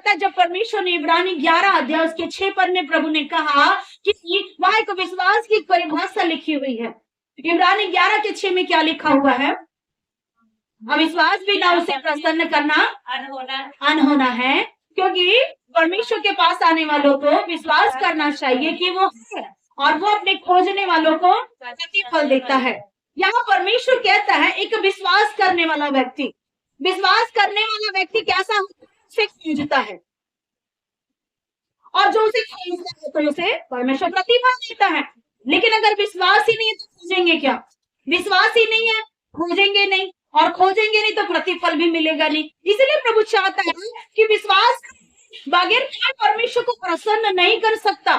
आता है जब परमेश्वर ने इब्रानी 11 अध्याय उसके 6 पद में प्रभु ने कहा कि वहां एक विश्वास की परिभाषा लिखी हुई है। इब्रानी 11 के 6 में क्या लिखा हुआ है? अविश्वास भी ना उसे प्रसन्न करना अनहोना है, क्योंकि परमेश्वर के पास आने वालों को विश्वास करना चाहिए कि वो है और वो अपने खोजने वालों को प्रतिफल देता है। यहाँ परमेश्वर कहता है एक विश्वास करने वाला व्यक्ति कैसा उसे खोजता है, और जो उसे खोजता है तो उसे परमेश्वर प्रतिफल देता है। लेकिन अगर विश्वास ही नहीं है तो खोजेंगे क्या? विश्वास ही नहीं है, खोजेंगे नहीं, और खोजेंगे नहीं तो प्रतिफल भी मिलेगा नहीं। इसलिए प्रभु चाहता है कि विश्वास बगैर कोई परमेश्वर को प्रसन्न नहीं कर सकता।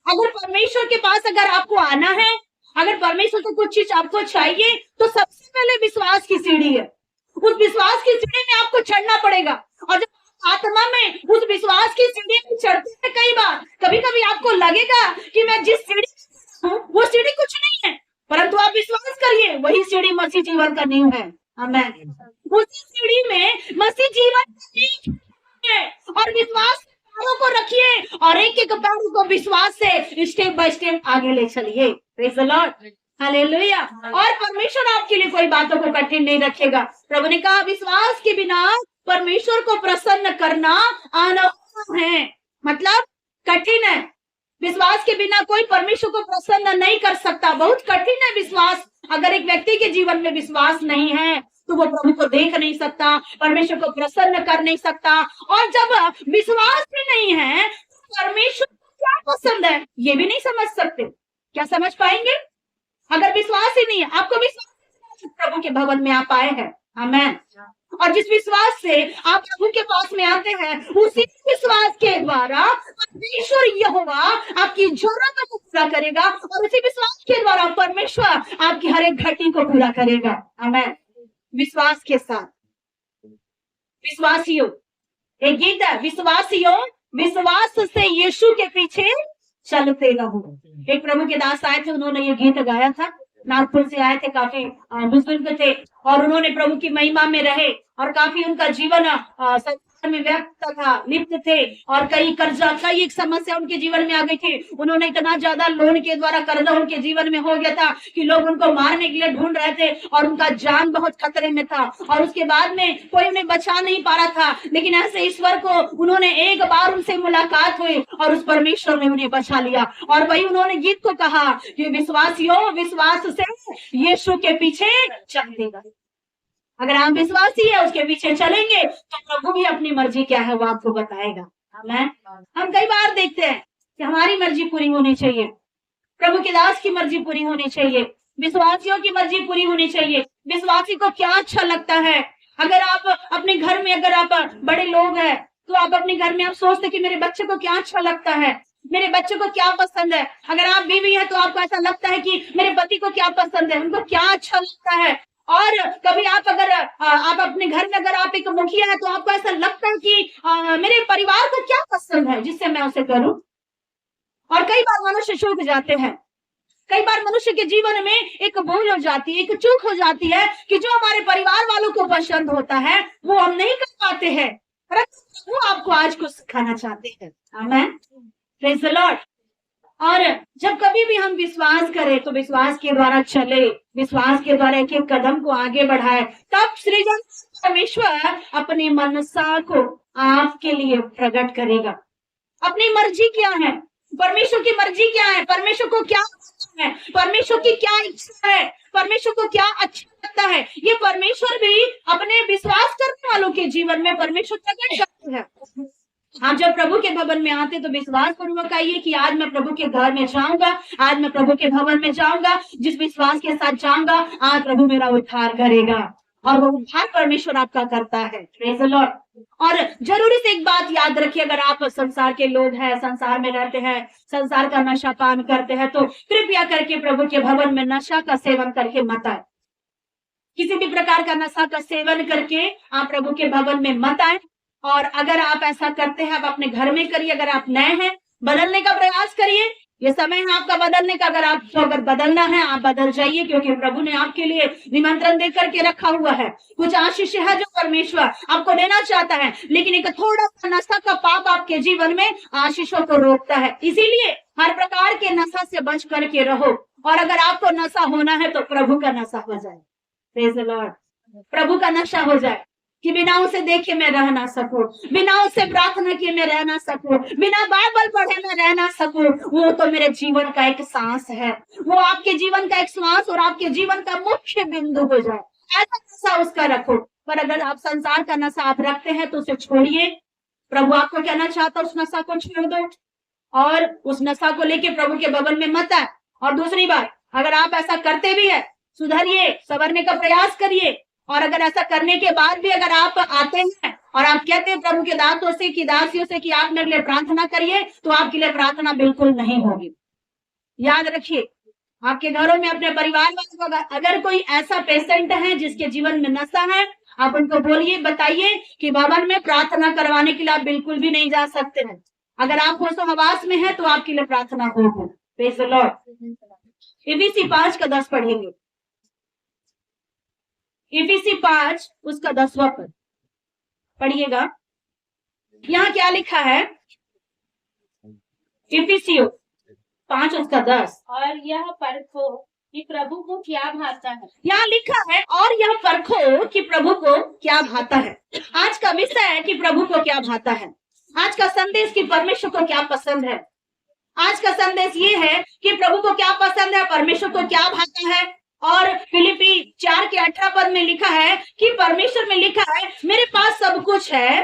अगर परमेश्वर के पास अगर आपको आना है, अगर परमेश्वर को कुछ चीज आपको चाहिए, तो सबसे पहले विश्वास की सीढ़ी है। उस विश्वास की सीढ़ी में आपको चढ़ना पड़ेगा। और जब आत्मा में उस विश्वास की सीढ़ी में चढ़ते हैं, कई बार कभी कभी आपको लगेगा कि मैं जिस सीढ़ी हूँ वो सीढ़ी कुछ नहीं है, परंतु आप विश्वास करिए वही सीढ़ी मसीह जीवन का नींव है। आमीन। उसी सीढ़ी में मसीह जीवन है, और विश्वास पैरों को रखिए और एक एक पैरों को विश्वास से स्टेप बाय स्टेप आगे ले चलिए। Praise the Lord, hallelujah. और परमेश्वर आपके लिए कोई बातों को कठिन नहीं रखेगा। प्रभु ने कहा विश्वास के बिना परमेश्वर को प्रसन्न करना अनहोना है, मतलब कठिन है। विश्वास के बिना कोई परमेश्वर को प्रसन्न नहीं कर सकता। बहुत कठिन है विश्वास। अगर एक व्यक्ति के जीवन में विश्वास नहीं है तो वो प्रभु को देख नहीं सकता, परमेश्वर को प्रसन्न कर नहीं सकता। और जब विश्वास भी नहीं है तो परमेश्वर को क्या पसंद है ये भी नहीं समझ सकते। क्या समझ पाएंगे? अगर विश्वास ही नहीं है, आपको विश्वास प्रभु के भवन में आप आए हैं, आमीन। और जिस विश्वास से आप प्रभु के पास में आते हैं, उसी विश्वास के द्वारा परमेश्वर यहोवा आपकी जरूरतों को पूरा करेगा, और उसी विश्वास के द्वारा परमेश्वर आपकी हर एक घटी को पूरा करेगा। आमीन। विश्वास के साथ विश्वासियों, एक गीत है, विश्वासियों विश्वास से यीशु के पीछे चलते रहो। एक प्रभु के दास आए थे, उन्होंने ये गीत गाया था। नागपुर से आए थे, काफी बुजुर्ग थे, और उन्होंने प्रभु की महिमा में रहे, और काफी उनका जीवन संसार में व्यक्त था, लिप्त थे, और कई कर्जा, कई एक समस्या उनके जीवन में आ गई थी। उन्होंने इतना ज्यादा लोन के द्वारा कर्जा उनके जीवन में हो गया था कि लोग उनको मारने के लिए ढूंढ रहे थे, और उनका जान बहुत खतरे में था। और उसके बाद में कोई उन्हें बचा नहीं पा रहा था, लेकिन ऐसे ईश्वर को उन्होंने एक बार उनसे मुलाकात हुई और उस परमेश्वर ने उन्हें बचा लिया। और वही उन्होंने गीत को कहा कि विश्वासियों विश्वास से यीशु के पीछे चलते रहो। अगर आप विश्वासी है उसके पीछे चलेंगे तो प्रभु भी अपनी मर्जी क्या है वो आपको बताएगा। आमीन। हम कई बार देखते हैं कि हमारी मर्जी पूरी होनी चाहिए, प्रभु के दास की मर्जी पूरी होनी चाहिए, विश्वासियों की मर्जी पूरी होनी चाहिए। विश्वासी को क्या अच्छा लगता है? अगर आप अपने घर में, अगर आप बड़े लोग हैं तो आप अपने घर में आप सोचते कि मेरे बच्चे को क्या अच्छा लगता है, मेरे बच्चे को क्या पसंद है। अगर आप बीवी है तो आपको ऐसा लगता है कि मेरे पति को क्या पसंद है, उनको क्या अच्छा लगता है। और कभी आप अगर आप अपने घर में अगर आप एक मुखिया है तो आपको ऐसा लगता है कि मेरे परिवार को क्या पसंद है जिससे मैं उसे करूं। और कई बार मनुष्य चूक जाते हैं, कई बार मनुष्य के जीवन में एक भूल हो जाती है, एक चूक हो जाती है कि जो हमारे परिवार वालों को पसंद होता है वो हम नहीं कर पाते हैं, परंतु वो आपको आज कुछ सिखाना चाहते हैं। आमीन। Praise the Lord. और जब कभी भी हम विश्वास करें तो विश्वास के द्वारा चले, विश्वास के द्वारा एक एक कदम को आगे बढ़ाए, तब सृजन परमेश्वर अपनी मनसा को आपके लिए प्रकट करेगा। अपनी मर्जी क्या है, परमेश्वर की मर्जी क्या है, परमेश्वर को क्या है, परमेश्वर की क्या इच्छा है, परमेश्वर को क्या अच्छा लगता है, ये परमेश्वर भी अपने विश्वास करने वालों के जीवन में परमेश्वर प्रकट करते हैं। आप जब प्रभु के भवन में आते तो विश्वास पूर्वक आइए कि आज मैं प्रभु के घर में जाऊंगा, आज मैं प्रभु के भवन में जाऊंगा। जिस विश्वास के साथ जाऊंगा आज प्रभु मेरा उद्धार करेगा, और वो उद्धार परमेश्वर आपका करता है। Praise the Lord. और जरूरी से एक बात याद रखिए, अगर आप संसार के लोग हैं, संसार में रहते हैं, संसार का नशा पान करते हैं, तो कृपया करके प्रभु के भवन में नशा का सेवन करके मत आए। किसी भी प्रकार का नशा का सेवन करके आप प्रभु के भवन में मत आए। और अगर आप ऐसा करते हैं आप अपने घर में करिए। अगर आप नए हैं बदलने का प्रयास करिए, ये समय है आपका बदलने का। अगर आपको अगर बदलना है, आप बदल जाइए, क्योंकि प्रभु ने आपके लिए निमंत्रण दे करके रखा हुआ है। कुछ आशीष है जो परमेश्वर आपको देना चाहता है, लेकिन एक थोड़ा सा नशा का पाप आपके जीवन में आशीषों को रोकता है। इसीलिए हर प्रकार के नशा से बच करके रहो। और अगर आपको नशा होना है तो प्रभु का नशा हो जाए। Praise the Lord. प्रभु का नशा हो जाए कि बिना उसे देखे मैं रह ना सकूं, बिना उसे प्रार्थना किए मैं रह ना सकूं, बिना बाइबल पढ़े मैं रह ना सकूं। वो तो मेरे जीवन का एक सांस है, वो आपके जीवन का एक श्वास और आपके जीवन का मुख्य बिंदु हो जाए। ऐसा नशा उसका रखो। पर अगर आप संसार का नशा आप रखते हैं तो उसे छोड़िए। प्रभु आपको कहना चाहता है उस नशा को छोड़ दो और उस नशा को लेके प्रभु के बगल में मत आए। और दूसरी बात, अगर आप ऐसा करते भी है, सुधरिए, संवरने का प्रयास करिए। और अगर ऐसा करने के बाद भी अगर आप आते हैं और आप कहते हैं प्रभु के दासों से कि दासियों से कि आप मेरे लिए प्रार्थना करिए, तो आपके लिए प्रार्थना बिल्कुल नहीं होगी। याद रखिए, आपके घरों में अपने परिवार वालों को अगर कोई ऐसा पेशेंट है जिसके जीवन में नशा है, आप उनको बोलिए, बताइए कि भवन में प्रार्थना करवाने के लिए आप बिल्कुल भी नहीं जा सकते हैं। अगर आप होशो-हवास में है तो आपके लिए प्रार्थना होगी। Praise the Lord. इफिसी 5 का 10 पढ़ेंगे। इफिसी 5 उसका 10वां पद पढ़िएगा। यहाँ क्या लिखा है? इफिसियों 5 उसका 10। और यह परखो कि प्रभु को क्या भाता है। यहाँ लिखा है और यह परखो कि प्रभु को क्या भाता है। आज का विषय है कि प्रभु को क्या भाता है। आज का संदेश कि परमेश्वर को क्या पसंद है। आज का संदेश ये है कि प्रभु को क्या पसंद है, परमेश्वर को क्या भाता है। और फिलिपी 4 के 18 पद में लिखा है कि परमेश्वर में लिखा है मेरे पास सब कुछ है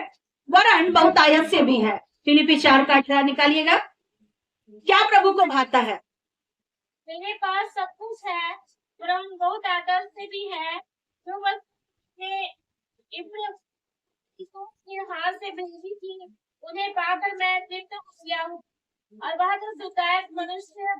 वरन बहुतायत से भी है। फिलिपी 4 का 18 निकालिएगा। क्या प्रभु को भाता है? मेरे पास सब कुछ है वरन बहुत आदर से भी है, जो बस के हाथ से भेजी थी, उन्हें पाकर मैं तृप्त हो गया हूँ। और वह जो दुकायत मनुष्य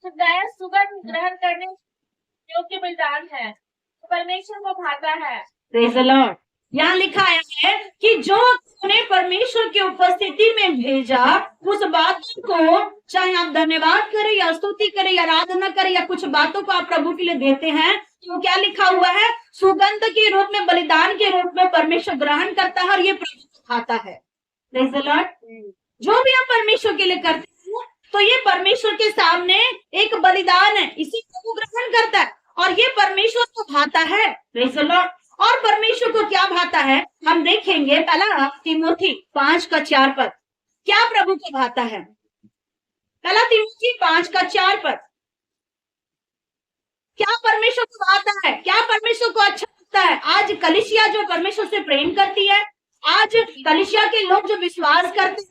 सुगंध ग्रहण करने योग्य बलिदान है, तो परमेश्वर को भाता है। Praise the Lord. यहाँ लिखा है कि जो उन्हें परमेश्वर की उपस्थिति में भेजा, उस बातों को चाहे आप धन्यवाद करें या स्तुति करें या आराधना करें या कुछ बातों को आप प्रभु के लिए देते हैं, तो क्या लिखा हुआ है? सुगंध के रूप में, बलिदान के रूप में परमेश्वर ग्रहण करता है और ये प्रभु को खाता है। Praise the Lord. जो भी आप परमेश्वर के लिए करते हैं तो ये परमेश्वर के सामने एक बलिदान है, इसी प्रभु ग्रहण करता है और ये परमेश्वर को भाता है। Praise the Lord. और परमेश्वर को क्या भाता है हम देखेंगे। पहला तिमोथी 5 का 4 पद। क्या प्रभु को भाता है? पहला तिमोथी 5 का 4 पद। क्या परमेश्वर को भाता है? क्या परमेश्वर को अच्छा लगता है? आज कलीसिया जो परमेश्वर से प्रेम करती है, आज कलीसिया के लोग जो विश्वास करते हैं,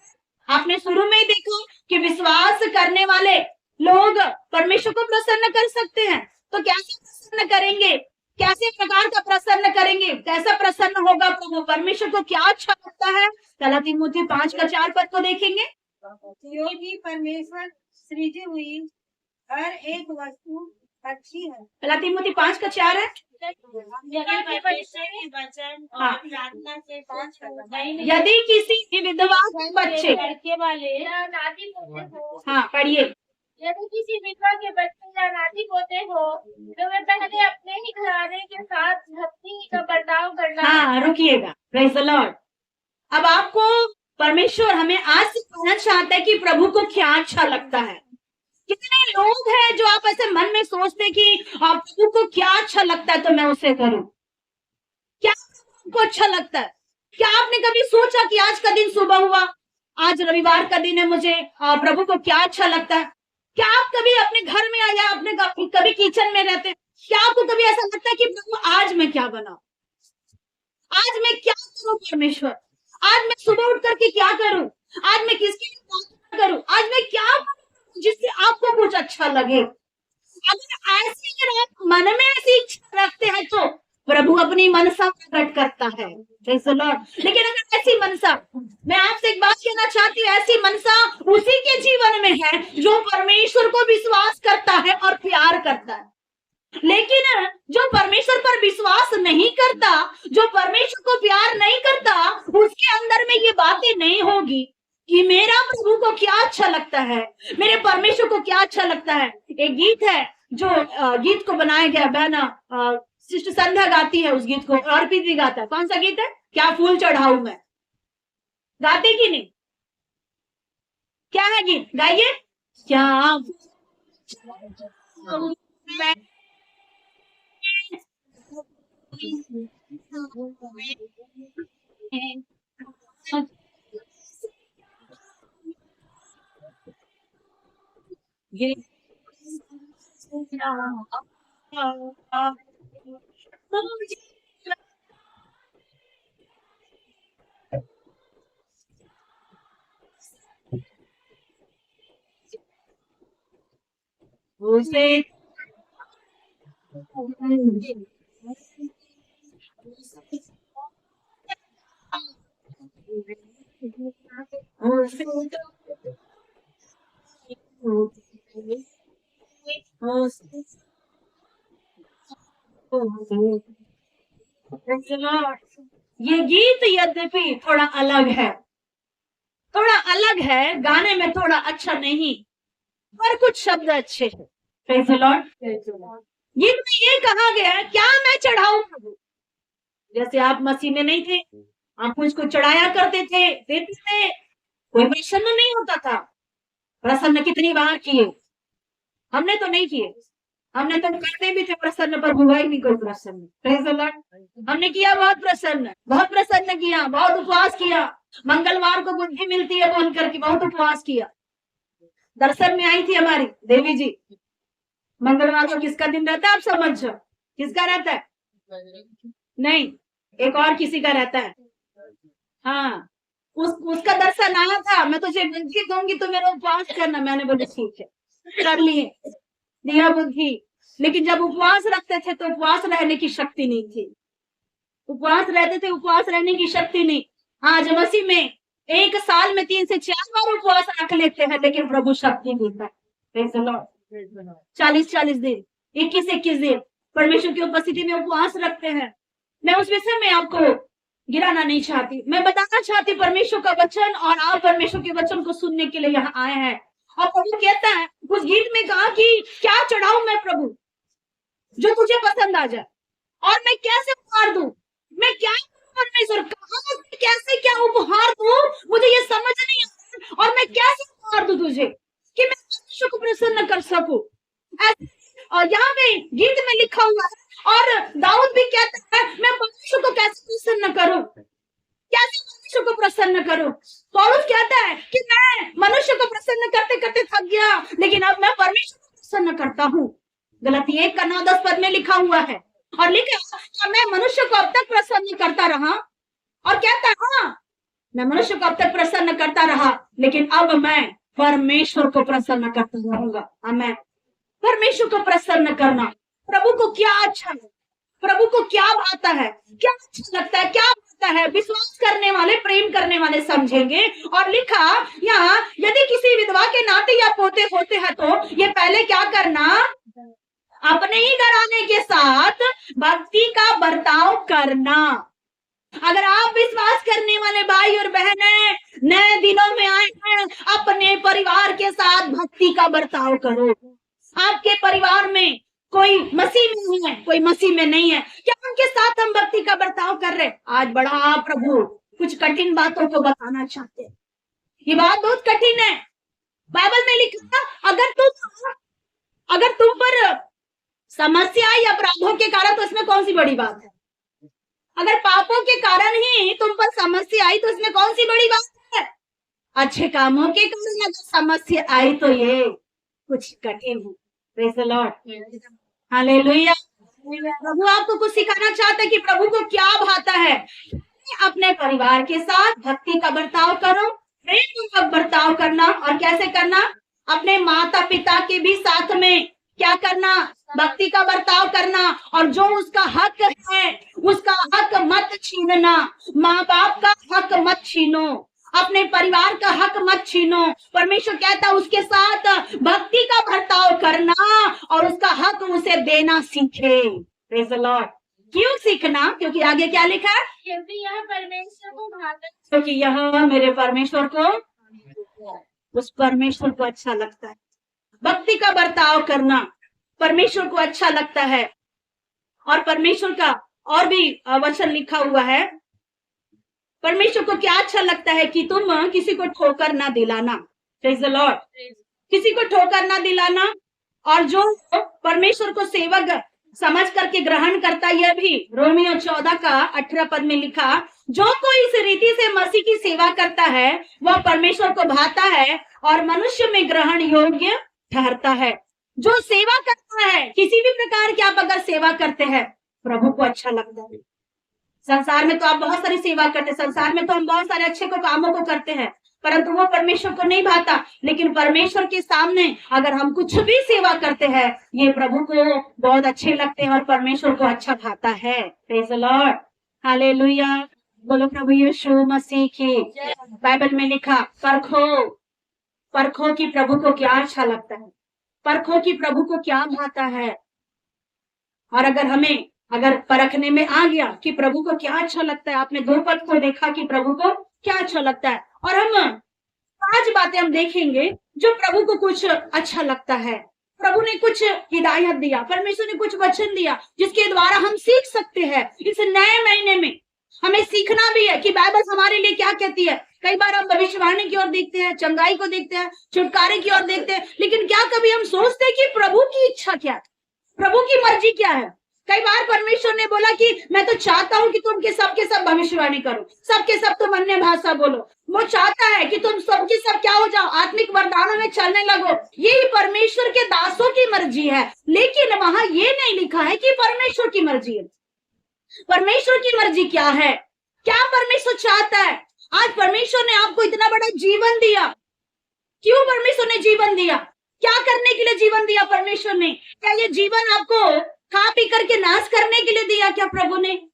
आपने शुरू में ही देखा कि विश्वास करने वाले लोग परमेश्वर को प्रसन्न कर सकते हैं। तो कैसे प्रसन्न करेंगे? कैसे प्रकार का प्रसन्न करेंगे? कैसा प्रसन्न होगा प्रभु? परमेश्वर को क्या अच्छा लगता है? पहला तिमोथी 5 का 4 पद को देखेंगे। योगी परमेश्वर सृजी हुई हर एक वस्तु अच्छी है। पहला तिमोथी 5 का 4 है। यदि किसी विधवा के बच्चे लड़के वाले या नाती पोते हो, हाँ पढ़िए। यदि किसी विधवा के बच्चे या नाती पोते हो, तो वे पहले अपने ही घराने के साथ भक्ति का बर्ताव करना। हाँ रुकिएगा। Praise the Lord. अब आपको परमेश्वर हमें आज से कहना चाहता है कि प्रभु को क्या अच्छा लगता है। कितने लोग हैं जो आप ऐसे मन में सोचते हैं कि प्रभु को क्या अच्छा लगता है तो मैं उसे करूं। क्या प्रभु को अच्छा लगता है? क्या आपने कभी सोचा कि आज का दिन सुबह हुआ, आज रविवार का दिन है, मुझे प्रभु को क्या अच्छा लगता है? क्या आप कभी अपने घर में या अपने कभी किचन में रहते हैं, क्या आपको कभी ऐसा लगता है कि प्रभु आज मैं क्या बनाऊं, आज मैं क्या करूं परमेश्वर, आज मैं सुबह उठ करके क्या करूं, आज मैं किसके लिए प्रार्थना करूं, आज मैं क्या करूं जिससे आपको कुछ अच्छा लगे? अगर आप मन में ऐसी इच्छा रखते हैं तो प्रभु अपनी मनसा प्रकट करता है। लेकिन अगर ऐसी मनसा, मैं आपसे एक बात कहना चाहती हूँ, ऐसी मनसा उसी के जीवन में है जो परमेश्वर को विश्वास करता है और प्यार करता है। लेकिन जो परमेश्वर पर विश्वास नहीं करता, जो परमेश्वर को प्यार नहीं करता, उसके अंदर में ये बातें नहीं होगी कि मेरा प्रभु को क्या अच्छा लगता है, मेरे परमेश्वर को क्या अच्छा लगता है। एक गीत है जो गीत को बनाया गया, बहना सिस्टर संध्या गाती है उस गीत को, और भी गाता है। कौन सा गीत है? क्या फूल चढ़ाऊं मैं। गाते कि नहीं? क्या है गीत? गाइए। क्या मैं ये उसे ये गीत यद्यपि थोड़ा अलग है, थोड़ा अलग है, गाने में थोड़ा अच्छा नहीं, पर कुछ शब्द अच्छे हैं। Praise the Lord। गीत में ये कहा गया है, क्या मैं चढ़ाऊं प्रभु। जैसे आप मसीह में नहीं थे, आप मुझको चढ़ाया करते थे, देते थे, कोई प्रसन्न नहीं होता था। प्रसन्न कितनी बार किए, हमने तो नहीं किए, हमने तो करते भी थे प्रसन्न, पर हुआ ही नहीं कोई प्रसन्न। Praise the Lord। हमने किया बहुत प्रसन्न किया, बहुत उपवास किया, मंगलवार को बुद्धि मिलती है बोल करके बहुत उपवास किया। दर्शन में आई थी हमारी देवी जी। मंगलवार को किसका दिन रहता है आप समझ? किसका रहता है? नहीं, एक और किसी का रहता है। हाँ, उसका दर्शन आया था, मैं तुझे बुद्धि दूंगी तो मेरा उपवास करना। मैंने बोले ठीक है, कर लिए, दिया बुद्धि। लेकिन जब उपवास रखते थे तो उपवास रहने की शक्ति नहीं थी। उपवास रहते थे, उपवास रहने की शक्ति नहीं। आज मसीह में एक साल में 3 से 4 बार उपवास रख लेते हैं, लेकिन प्रभु शक्ति देता है। 40-40 दिन, 21-21 दिन परमेश्वर की उपस्थिति में उपवास रखते हैं। मैं उस विषय में आपको गिराना नहीं चाहती, मैं बताना चाहती परमेश्वर का वचन, और आप परमेश्वर के वचन को सुनने के लिए यहाँ आए हैं। और प्रभु कहता है, उस गीत में कहा कि क्या चढ़ाऊं मैं प्रभु जो तुझे पसंद आ जाए, और मैं कैसे उपहार दूं, मैं क्या परमेश्वर कहां कैसे क्या उपहार दूं, मुझे ये समझ नहीं आता, और मैं कैसे उपहार दूं तुझे कि मैं परमेश्वर को प्रसन्न कर सकूं। और यहाँ पे गीत में लिखा हुआ है, और दाऊद भी कहता है, मैं परमेश्वर को कैसे प्रसन्न करूं, कैसे मनुष्य को प्रसन्न करूं। पौलुस कहता है कि मैं मनुष्य को प्रसन्न करते करते थक गया, लेकिन अब मैं परमेश्वर को प्रसन्न करता हूँ। गलती 1:9-10 पद में लिखा हुआ है, और लिखा मैं मनुष्य को अब तक प्रसन्न करता रहा, और कहता है हाँ मैं मनुष्य को अब तक प्रसन्न करता रहा, लेकिन अब मैं परमेश्वर को प्रसन्न करता रहूंगा। आमीन। परमेश्वर को प्रसन्न करना प्रभु को क्या अच्छा है, प्रभु को क्या भाता है, क्या अच्छा लगता है, क्या भाता है, विश्वास करने वाले, प्रेम करने वाले समझेंगे। और लिखा यहाँ, यदि किसी विधवा के नाते या पोते होते हैं तो ये पहले क्या करना, अपने ही घराने के साथ भक्ति का बर्ताव करना। अगर आप विश्वास करने वाले भाई और बहनें नए दिनों में आए हैं, अपने परिवार के साथ भक्ति का बर्ताव करो। आपके परिवार में कोई मसीह में है, कोई मसीह में नहीं है, क्या उनके साथ हम भक्ति का बर्ताव कर रहे? आज बड़ा प्रभु कुछ कठिन बातों को बताना चाहते हैं। ये बात बहुत कठिन है। बाइबल में लिखा, अगर तुम पर समस्या या अपराधों के कारण, तो इसमें कौन सी बड़ी बात है? अगर पापों के कारण ही तुम पर समस्या आई तो इसमें कौन सी बड़ी बात है? अच्छे कामों के कारण अगर समस्या आई तो ये कुछ कठिन है। Praise the Lord, hallelujah. प्रभु आपको कुछ सिखाना चाहते हैं कि प्रभु को क्या भाता है। अपने परिवार के साथ भक्ति का बर्ताव करो, प्रेम का बर्ताव करना, और कैसे करना, अपने माता पिता के भी साथ में क्या करना, भक्ति का बर्ताव करना। और जो उसका हक है उसका हक मत छीनना। माँ बाप का हक मत छीनो, अपने परिवार का हक मत छीनो। परमेश्वर कहता है उसके साथ भक्ति का बर्ताव करना, और उसका हक उसे देना सीखे। Praise the Lord. क्यों सीखना? क्योंकि आगे क्या लिखा है, क्योंकि यह परमेश्वर को भाता है। क्योंकि यह मेरे परमेश्वर को उस परमेश्वर को अच्छा लगता है। भक्ति का बर्ताव करना परमेश्वर को अच्छा लगता है। और परमेश्वर का और भी वचन लिखा हुआ है, परमेश्वर को क्या अच्छा लगता है कि तुम किसी को ठोकर ना दिलाना। Praise the Lord. किसी को ठोकर ना दिलाना, और जो परमेश्वर को सेवक समझ करके ग्रहण करता, यह भी रोमियो 14 का 18 पद में लिखा, जो कोई इस रीति से मसीह की सेवा करता है वह परमेश्वर को भाता है और मनुष्य में ग्रहण योग्य ठहरता है। जो सेवा करता है, किसी भी प्रकार की आप अगर सेवा करते हैं, प्रभु को अच्छा लगता है। संसार में तो आप बहुत सारी सेवा करते हैं, संसार में तो हम बहुत सारे अच्छे कामों को करते हैं, परंतु वो परमेश्वर को नहीं भाता। लेकिन परमेश्वर के सामने अगर हम कुछ भी सेवा करते हैं, ये प्रभु को बहुत अच्छे लगते हैं और परमेश्वर को अच्छा भाता है। Praise the Lord, hallelujah. बोलो प्रभु यीशु मसीह की। बाइबल में लिखा, परखो कि प्रभु को क्या अच्छा लगता है, परखो कि प्रभु को क्या भाता है। और अगर परखने में आ गया कि प्रभु को क्या अच्छा लगता है, आपने 2 पद को देखा कि प्रभु को क्या अच्छा लगता है, और हम 5 बातें हम देखेंगे जो प्रभु को कुछ अच्छा लगता है। प्रभु ने कुछ हिदायत दिया, परमेश्वर ने कुछ वचन दिया जिसके द्वारा हम सीख सकते हैं। इस नए महीने में हमें सीखना भी है कि बाइबल हमारे लिए क्या कहती है। कई बार हम भविष्यवाणी की ओर देखते हैं, चंगाई को देखते हैं, छुटकारे की ओर देखते हैं, लेकिन क्या कभी हम सोचते हैं कि प्रभु की इच्छा क्या है, प्रभु की मर्जी क्या है। कई बार परमेश्वर ने बोला कि मैं तो चाहता हूं कि तुम के सब भविष्यवाणी करो, सबके सब तुम अन्य भाषा बोलो। वो चाहता है कि तुम सबके सब क्या हो जाओ, आत्मिक वरदानों में चलने लगो। यही परमेश्वर के दासों की मर्जी है। लेकिन वहां ये नहीं लिखा है कि परमेश्वर की मर्जी है। परमेश्वर की मर्जी क्या है, क्या परमेश्वर चाहता है। आज परमेश्वर ने आपको इतना बड़ा जीवन दिया, क्यों परमेश्वर ने जीवन दिया, क्या करने के लिए जीवन दिया परमेश्वर ने। क्या ये जीवन आपको खा पी करके नाश करने के लिए दिया क्या प्रभु ने?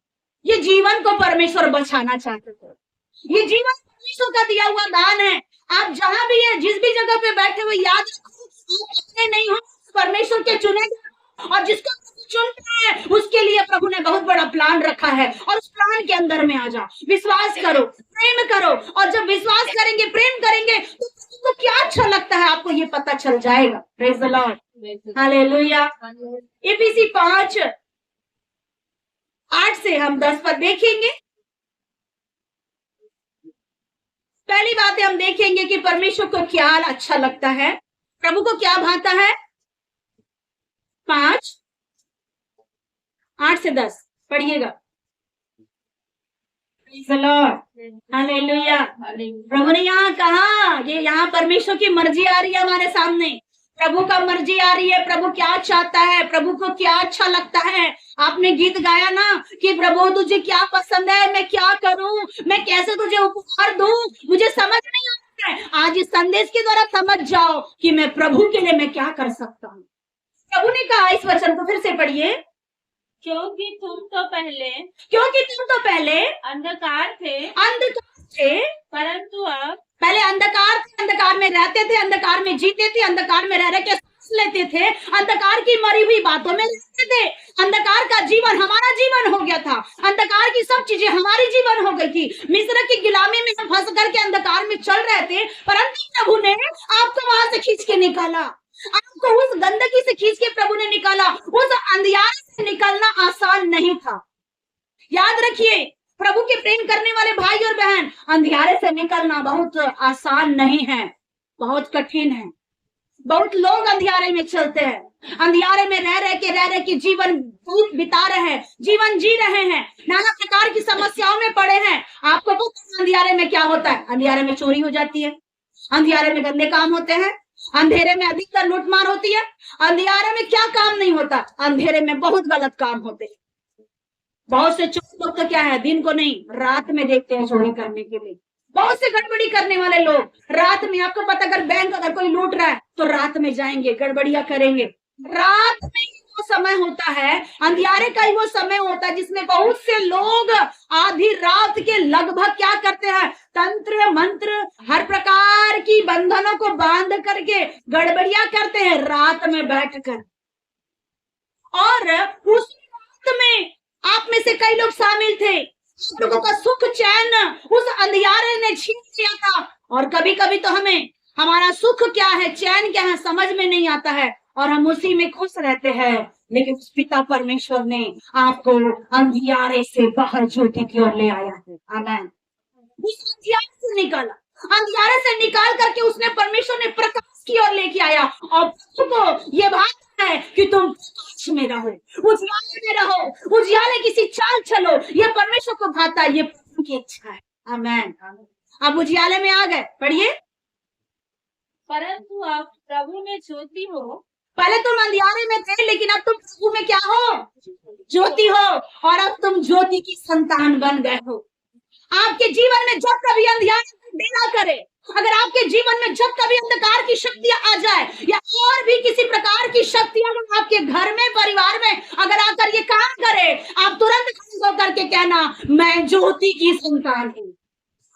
ये जीवन को परमेश्वर बचाना चाहते थे। ये जीवन परमेश्वर का दिया हुआ दान है। आप जहां भी है, जिस भी जगह पे बैठे हुए, याद रखो आप अपने नहीं हो, परमेश्वर के चुने, और जिसको चुनता है उसके लिए प्रभु ने बहुत बड़ा प्लान रखा है। और उस प्लान के अंदर में आ जाओ, विश्वास करो, प्रेम करो, और जब विश्वास करेंगे, प्रेम करेंगे, तो तो क्या अच्छा लगता है आपको ये पता चल जाएगा। Praise the Lord, hallelujah. इफिसी 5:8 से हम 10 पद देखेंगे। पहली बात हम देखेंगे कि परमेश्वर को क्या अच्छा लगता है, प्रभु को क्या भाता है। 5:8 से 10 पढ़िएगा। हालेलुया। प्रभु ने यहाँ कहा, ये यहाँ परमेश्वर की मर्जी आ रही है हमारे सामने, प्रभु का मर्जी आ रही है। प्रभु क्या चाहता है, प्रभु को क्या अच्छा लगता है। आपने गीत गाया ना कि प्रभु तुझे क्या पसंद है, मैं क्या करूं, मैं कैसे तुझे उपहार दूं, मुझे समझ नहीं आता है। आज इस संदेश के द्वारा समझ जाओ कि मैं प्रभु के लिए मैं क्या कर सकता हूँ। प्रभु ने कहा, इस वचन को फिर से पढ़िए, क्योंकि तुम तो पहले अंधकार थे, परंतु अब पहले अंधकार में रहते थे, अंधकार में जीते थे, अंधकार में रह के सांस लेते थे, अंधकार की मरी हुई बातों में रहते थे। अंधकार का जीवन हमारा जीवन हो गया था, अंधकार की सब चीजें हमारी जीवन हो गई थी। मिस्र की गुलामी में हम फंस करके अंधकार में चल रहे थे, परंतु प्रभु ने आपको वहां से खींच के निकाला, आपको उस गंदगी से खींच के प्रभु ने निकाला। उस अंधियारे से निकलना आसान नहीं था। याद रखिए, प्रभु के प्रेम करने वाले भाई और बहन, अंधियारे से निकलना बहुत आसान नहीं है, बहुत कठिन है। बहुत लोग अंधियारे में चलते हैं, अंधियारे में रह के जीवन बिता रहे हैं, जीवन जी रहे हैं, नाना प्रकार की समस्याओं में पड़े हैं। आपको पता है अंधियारे में क्या होता है? अंधियारे में चोरी हो जाती है, अंधियारे में गंदे काम होते हैं, अंधेरे में अधिकतर लूटमार होती है। अंधियारे में क्या काम नहीं होता? अंधेरे में बहुत गलत काम होते हैं। बहुत से चोर लोग तो क्या है, दिन को नहीं रात में देखते हैं चोरी करने के लिए। बहुत से गड़बड़ी करने वाले लोग रात में, आपको पता अगर बैंक अगर कोई लूट रहा है तो रात में जाएंगे, गड़बड़ियां करेंगे। रात में ही वो समय होता है, अंधियारे का ही वो समय होता है जिसमें बहुत से लोग आधी रात के लगभग क्या करते हैं, तंत्र मंत्र हर प्रकार की बंधनों को बांध करके गड़बड़ियां करते हैं रात में बैठकर। और उस रात में आप में से कई लोग शामिल थे। आप लोगों का सुख चैन उस अंधियारे ने छीन लिया था। और कभी कभी तो हमें हमारा सुख क्या है, चैन क्या है, समझ में नहीं आता है और हम उसी में खुश रहते हैं। लेकिन उस पिता परमेश्वर ने आपको अंधियारे से बाहर ज्योति की ओर ले आया है। आमीन। उस अंधियारे से निकाला, अंधियारे से निकाल करके उसने परमेश्वर ने प्रकाश की ओर लेके आया। और तुमको ये बात है कि तुम प्रकाश में रहो, उजियाले में रहो, उजियाले किसी चाल चलो। ये परमेश्वर को भाता है, ये प्रभु की इच्छा है। आमीन। अब उजियाले में आ गए, पढ़िए। परंतु आप प्रभु में ज्योति हो। पहले तुम अंधियारे में थे, लेकिन अब तुम प्रभु में क्या हो? ज्योति हो। और अब तुम ज्योति की संतान बन गए हो। आपके जीवन में जब कभी अंधियारे डेरा करे, अगर आपके जीवन में जब कभी अंधकार की शक्तियां आ जाए या और भी किसी प्रकार की शक्तियां अगर आपके घर में, परिवार में अगर आकर ये काम करे, आप तुरंत खड़े होकर के कहना, मैं ज्योति की संतान हूँ।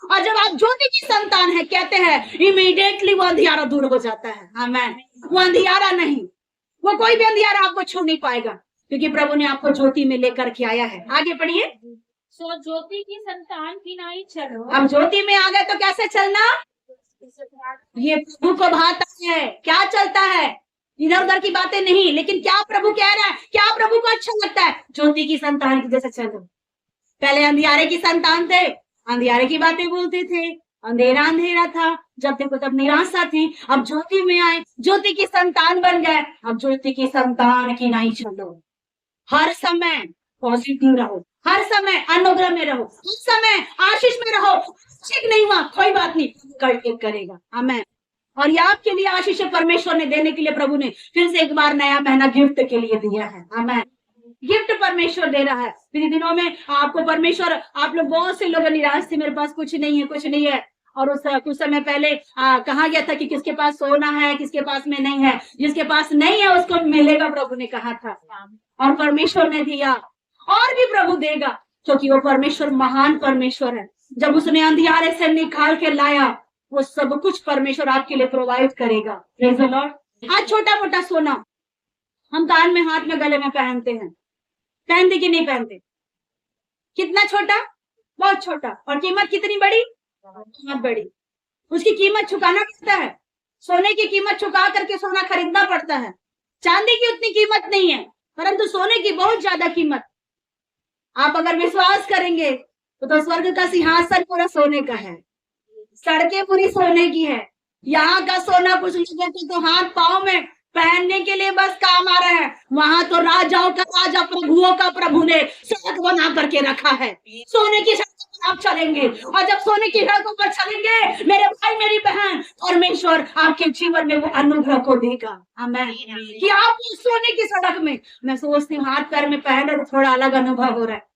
और जब आप ज्योति की संतान है कहते हैं, इमीडिएटली वो अंधियारा दूर हो जाता है। आमीन। वो अंधियारा नहीं, वो कोई भी अंधियारा आपको छू नहीं पाएगा, क्योंकि प्रभु ने आपको ज्योति में लेकर के आया है। आगे पढ़िए। सो ज्योति की संतान की नाई चलो। अब ज्योति में आ गए तो कैसे चलना? ये प्रभु को भाता है। क्या चलता है? इधर उधर की बातें नहीं, लेकिन क्या प्रभु कह रहा है, क्या प्रभु को अच्छा लगता है? ज्योति की संतान की जैसे चलो। पहले अंधियारे की संतान थे, अंधियारे की बातें बोलते थे, अंधेरा अंधेरा था, जब देखो तब निराशा थी। अब ज्योति में आए, ज्योति की संतान बन गए। अब ज्योति की संतान की नहीं चलो। हर समय पॉजिटिव रहो, हर समय अनुग्रह में रहो, हर समय आशीष में रहो। ठीक नहीं हुआ कोई बात नहीं, कल करेगा। आमीन। और ये आपके लिए आशीष परमेश्वर ने देने के लिए प्रभु ने फिर से एक बार नया महीना गिफ्ट के लिए दिया है। आमीन। गिफ्ट परमेश्वर दे रहा है। पिछले दिनों में आपको परमेश्वर, आप लोग बहुत से लोग निराश थे, मेरे पास कुछ नहीं है, कुछ नहीं है। और उस कुछ समय पहले कहा गया था कि किसके पास सोना है, किसके पास में नहीं है। जिसके पास नहीं है उसको मिलेगा, प्रभु ने कहा था। और परमेश्वर ने दिया, और भी प्रभु देगा, क्योंकि वो परमेश्वर महान परमेश्वर है। जब उसने अंधियारे से निकाल के लाया, वो सब कुछ परमेश्वर आपके लिए प्रोवाइड करेगा। Praise the Lord. आज छोटा मोटा सोना हम कान में, हाथ में, गले में पहनते हैं, पहनते कि नहीं पहनते? कितना छोटा? बहुत छोटा। और कीमत कितनी बड़ी? बहुत बड़ी। उसकी कीमत चुकाना पड़ता है। सोने की कीमत चुका करके सोना खरीदना पड़ता है। चांदी की उतनी कीमत नहीं है, परंतु सोने की बहुत ज्यादा कीमत। आप अगर विश्वास करेंगे तो स्वर्ग का सिंहासन पूरा सोने का है, सड़कें पूरी सोने की है। यहाँ का सोना कुछ लोगों को तो हाथ पांव में पहनने के लिए बस काम आ रहा है। वहां तो राजाओं का राजा, प्रभुओं का प्रभु ने सड़क बना करके रखा है। सोने की सड़कों पर आप चलेंगे, और जब सोने की सड़कों पर चलेंगे मेरे भाई मेरी बहन, परमेश्वर आपके जीवन में वो अनुग्रह को देगा। आमीन। कि आप सोने की सड़क में, मैं सोचती हूँ हाथ पैर में पहने तो थोड़ा अलग अनुभव हो रहा है।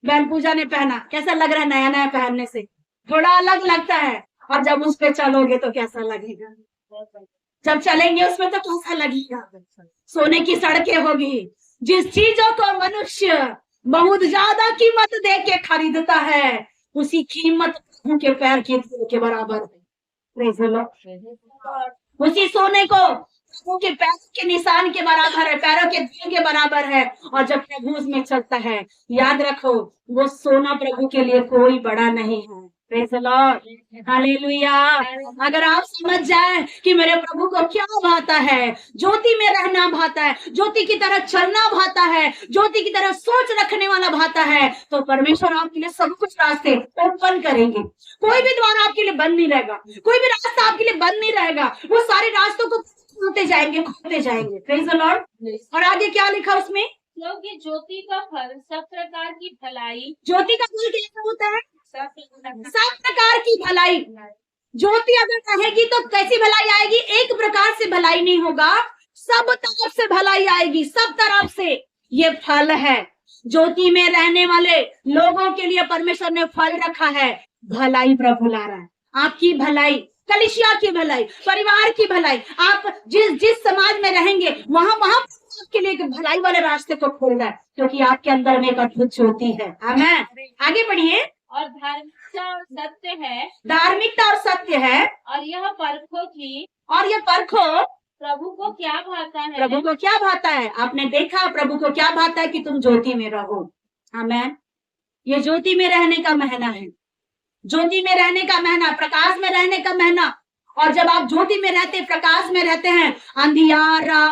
बहन पूजा ने पहना, कैसा लग रहा है? नया नया पहनने से थोड़ा अलग लगता है। और जब उस पे चलोगे तो कैसा लगेगा? जब चलेंगे उसमें तो कैसा लगेगा? सोने की सड़कें होगी। जिस चीजों को मनुष्य बहुत ज्यादा कीमत दे के खरीदता है, उसी कीमत प्रभु के पैर की धूल के बराबर है। Praise the Lord. उसी सोने को प्रभु के पैर के निशान के बराबर है, पैरों के धूल के बराबर है। और जब प्रभु उसमें चलता है, याद रखो वो सोना प्रभु के लिए कोई बड़ा नहीं है। Praise the Lord. हालेलुया। अगर आप समझ जाए कि मेरे प्रभु को क्या भाता है, ज्योति में रहना भाता है, ज्योति की तरह चलना भाता है, ज्योति की तरह सोच रखने वाला भाता है, तो परमेश्वर आपके लिए सब कुछ रास्ते ओपन करेंगे। कोई भी द्वार आपके लिए बंद नहीं रहेगा, कोई भी रास्ता आपके लिए बंद नहीं रहेगा। वो सारे रास्तों को खोलते जाएंगे, खोलते जाएंगे। Praise the Lord. और आगे क्या लिखा उसमें? क्योंकि ज्योति का फल सब प्रकार की भलाई। ज्योति का फल कैसा होता है? सब प्रकार की भलाई। ज्योति अगर रहेगी तो कैसी भलाई आएगी? एक प्रकार से भलाई नहीं होगा, सब तरफ से भलाई आएगी, सब तरफ से। ये फल है ज्योति में रहने वाले लोगों के लिए परमेश्वर ने फल रखा है। भलाई प्रभु ला रहा है, आपकी भलाई, कलीसिया की भलाई, परिवार की भलाई। आप जिस समाज में रहेंगे वहां आपके लिए एक भलाई वाले रास्ते को खोल रहा है, क्योंकि आपके अंदर में एक अद्भुत ज्योति है। आमीन। आगे बढ़िए। और धार्मिकता और सत्य है। धार्मिकता और सत्य है। और यह परखो की, और ये परखो प्रभु को क्या भाता है। प्रभु को क्या भाता है? आपने देखा प्रभु को क्या भाता है? कि तुम ज्योति में रहो। आमीन। ये ज्योति में रहने का महीना है, ज्योति में रहने का महीना, प्रकाश में रहने का महीना। और जब आप ज्योति में रहते, प्रकाश में रहते हैं, अंधियारा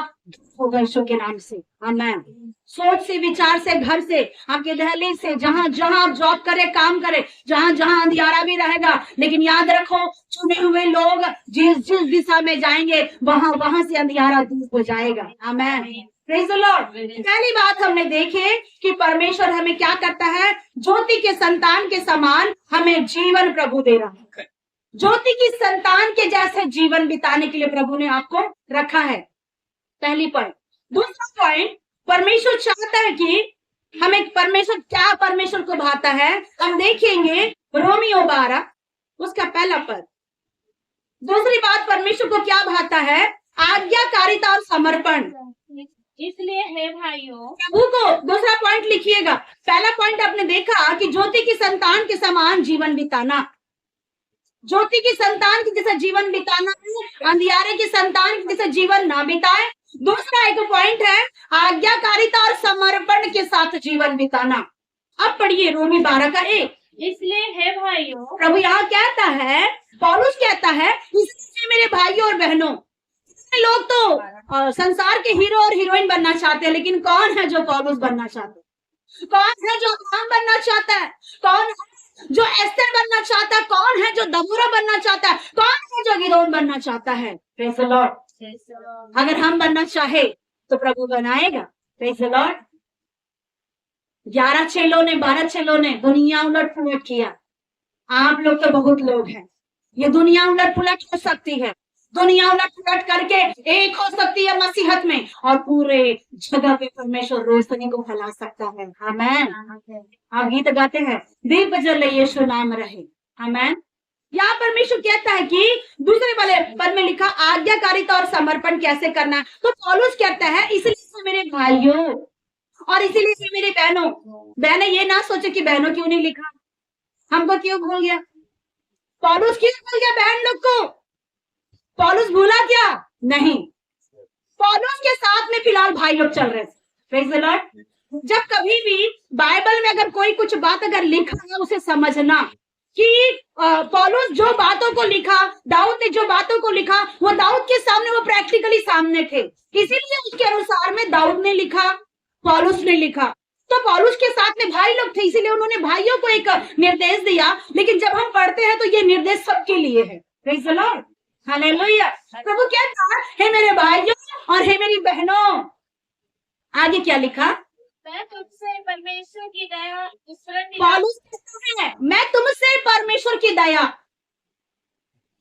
होगा यीशु के नाम से। आमेन। सोच से, विचार से, घर से, आपके दहलीज से, जहां जहां आप जॉब करे, काम करे, जहां जहां अंधियारा भी रहेगा, लेकिन याद रखो, चुने हुए लोग जिस जिस दिशा में जाएंगे, वहां वहां से अंधियारा दूर हो जाएगा। आमेन। Praise the Lord. पहली बात हमने देखी कि परमेश्वर हमें क्या करता है, ज्योति के संतान के समान हमें जीवन प्रभु दे रहा है। ज्योति की संतान के जैसे जीवन बिताने के लिए प्रभु ने आपको रखा है। पहली पॉइंट। दूसरा पॉइंट, परमेश्वर चाहता है कि हमें, परमेश्वर को भाता है, हम देखेंगे रोमियो 12 उसका पहला पद। दूसरी बात, परमेश्वर को क्या भाता है, आज्ञाकारिता और समर्पण। इसलिए हे भाइयों, प्रभु को, दूसरा पॉइंट लिखिएगा। पहला पॉइंट आपने देखा कि ज्योति की संतान के समान जीवन बिताना, ज्योति की संतान की जैसा जीवन बिताना है, अंधियारे की संतान की जैसा जीवन ना बिताए। दूसरा एक पॉइंट है, आज्ञाकारिता और समर्पण के साथ जीवन बिताना। अब पढ़िए रोमी 12 का 1। इसलिए हे भाइयों, प्रभु यहाँ कहता है, पौलुस कहता है, इसलिए मेरे भाइयों और बहनों, लोग तो संसार के हीरो और हीरोइन बनना चाहते हैं, लेकिन कौन है जो पौलुस बनना चाहते हैं? कौन है जो अब्राहम बनना चाहता है? कौन है जो एस्तर बनना चाहता है? कौन है जो दबोरा बनना चाहता है? कौन है जो गिदोन बनना चाहता है? Praise the Lord. अगर हम बनना चाहे तो प्रभु बनाएगा। Praise the Lord. 11 चेलों ने, 12 चेलों ने दुनिया उलट पुलट किया। आप लोग तो बहुत लोग हैं, ये दुनिया उलट पुलट हो सकती है। दुनिया उलट पुलट करके एक हो सकती है मसीहत में, और पूरे जगह पे परमेश्वर रोशनी को फैला सकता है। आमेन। आप गीत गाते हैं, दीप जले यीशु नाम रहे। आमेन। यहाँ परमेश्वर कहता है कि दूसरे वाले पद में लिखा आज्ञाकारिता और समर्पण कैसे करना है। तो पौलुस कहता है, इसलिए मेरे भाइयों और इसीलिए मेरी बहनों, बहनें ये ना सोचे कि बहनों क्यों नहीं लिखा, हमको क्यों भूल गया, पौलुस क्यों भूल गया बहन लोग को? पौलुस भूला क्या? नहीं, पौलुस के साथ में फिलहाल भाई लोग चल रहे थे। Praise the Lord. जब कभी भी बाइबल में अगर कोई कुछ बात अगर लिखा है, उसे समझना कि पौलुस जो बातों को लिखा, दाऊद ने जो बातों को लिखा, वो दाऊद के सामने, वो प्रैक्टिकली सामने थे, इसीलिए उसके अनुसार में दाऊद ने लिखा, पौलुस ने लिखा। तो पौलुस के साथ में भाई लोग थे, इसीलिए उन्होंने भाइयों को एक निर्देश दिया। लेकिन जब हम पढ़ते हैं तो ये निर्देश सबके लिए है। Praise the Lord. हालेलुया। प्रभु कहता है, हे मेरे भाइयों और हे मेरी बहनों, आगे क्या लिखा? मैं तुमसे परमेश्वर की दया स्मरण पौलुस कहता है, मैं तुमसे परमेश्वर की दया।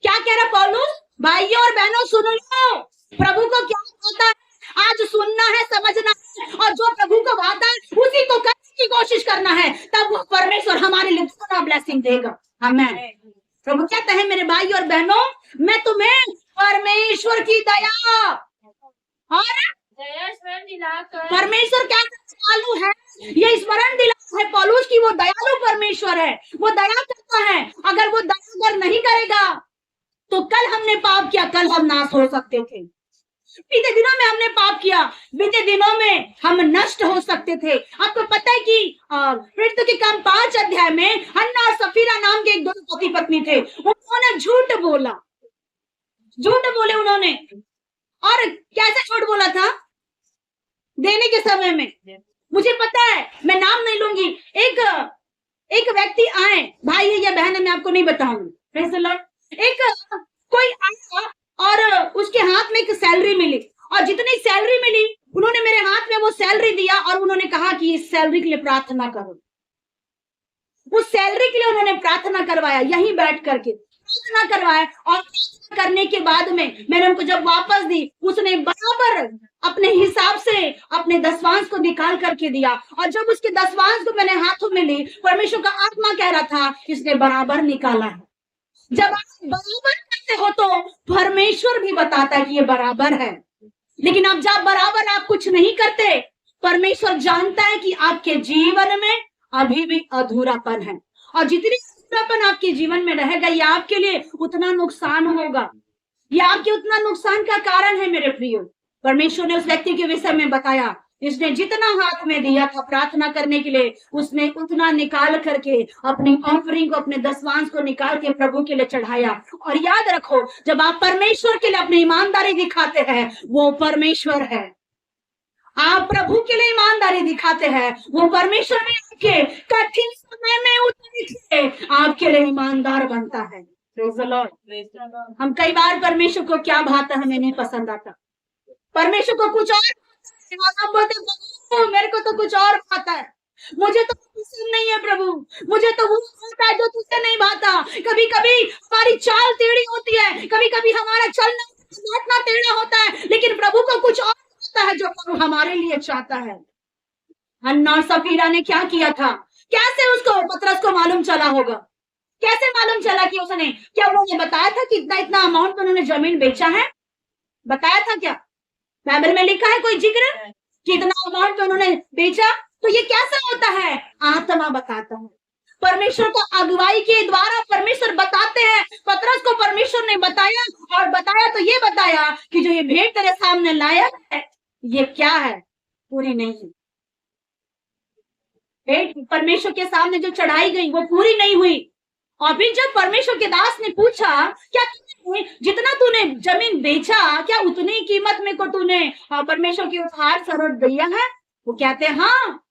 क्या कह रहा पौलुस? भाइयों और बहनों सुन लो, प्रभु को क्या होता है, आज सुनना है, समझना है, और जो प्रभु को भाता है उसी को करने की कोशिश करना है, तब वो परमेश्वर हमारे लिए दूसरा ब्लेसिंग देगा। आमेन। प्रभु कहता है, मेरे भाई और बहनों, मैं तुम्हें परमेश्वर की दया और स्मरण दिलाकर, परमेश्वर क्या दयालु है, ये स्मरण दिलाता है पौलुस की वो दयालु परमेश्वर है, वो दया करता है। अगर वो दया अगर नहीं करेगा तो कल हमने पाप किया, कल हम नाश हो सकते थे। बीते दिनों में हमने पाप किया, बीते दिनों में हम नष्ट हो सकते थे। आपको पता है कि प्रेरितों के काम 5 अध्याय में हन्ना और सफीरा नाम के एक दो पति पत्नी थे, उन्होंने झूठ बोला, झूठ बोले उन्होंने। और कैसे झूठ बोला था? देने के समय में, मुझे पता है, मैं नाम नहीं लूंगी, एक व्यक्ति आए, भाई है या बहन है मैं आपको नहीं बताऊंगी, प्रेज़ द लॉर्ड। एक कोई आया और उसके हाथ में एक सैलरी मिली, और जितनी सैलरी मिली उन्होंने मेरे हाथ में वो सैलरी दिया, और उन्होंने कहा कि इस सैलरी के लिए प्रार्थना करो। उस सैलरी के लिए उन्होंने प्रार्थना करवाया, यहीं बैठ करके प्रार्थना करवाया, और प्रार्थना करने के बाद में मैंने उनको जब वापस दी, उसने बराबर अपने हिसाब से अपने दसवांश को निकाल करके दिया। और जब उसके दसवांश को मैंने हाथों में ली, परमेश्वर का आत्मा कह रहा था, इसने बराबर निकाला है। जब आप बराबर करते हो तो परमेश्वर भी बताता है कि ये बराबर है। लेकिन अब जब बराबर आप कुछ नहीं करते, परमेश्वर जानता है कि आपके जीवन में अभी भी अधूरापन है, और जितनी अधूरापन आपके जीवन में रहेगा, ये आपके लिए उतना नुकसान होगा, ये आपके उतना नुकसान का कारण है। मेरे प्रियो, परमेश्वर ने उस व्यक्ति के विषय में बताया इसने जितना हाथ में दिया था प्रार्थना करने के लिए, उसने उतना निकाल करके अपनी ऑफरिंग को, अपने दसवांश को निकाल के प्रभु के लिए चढ़ाया। और याद रखो, जब आप परमेश्वर के लिए अपनी ईमानदारी दिखाते हैं, वो परमेश्वर है। आप प्रभु के लिए ईमानदारी दिखाते हैं, वो परमेश्वर भी आपके कठिन समय में उतर के आपके लिए ईमानदार बनता है। Praise the Lord। हम कई बार परमेश्वर को क्या भाता हमें नहीं पसंद आता, परमेश्वर को कुछ और आप बोलते प्रभु मेरे को तो कुछ और भाता है, मुझे तो पसंद नहीं है प्रभु, मुझे तो वो भाता है जो तुझसे नहीं भाता। कभी कभी हमारी चाल टेढ़ी होती है, कभी कभी हमारा चलना बैठना टेढ़ा होता है, लेकिन प्रभु को कुछ और होता है जो प्रभु हमारे लिए चाहता है। हन्ना और सफीरा ने क्या किया था, कैसे उसको पतरस को मालूम चला होगा, कैसे मालूम चला कि उसने, क्या उन्होंने बताया था कि इतना इतना अमाउंट में उन्होंने जमीन बेचा है, बताया था क्या? बाइबल में लिखा है कोई जिक्र कि इतना अमाउंट में उन्होंने बेचा? तो ये कैसा होता है? आत्मा बताता है, परमेश्वर को अगुवाई के द्वारा परमेश्वर बताते हैं। पतरस को परमेश्वर ने बताया, और बताया तो ये बताया कि जो ये भेंट तेरे सामने लाया है ये क्या है, पूरी नहीं है। भेंट परमेश्वर के सामने जो चढ़ाई गई वो पूरी नहीं हुई। और फिर जब परमेश्वर के दास ने पूछा, क्या तूने जितना तूने जमीन बेचा, क्या उतनी कीमत में को तूने परमेश्वर की उपहार स्वरूप दिया है? वो कहते हैं हाँ।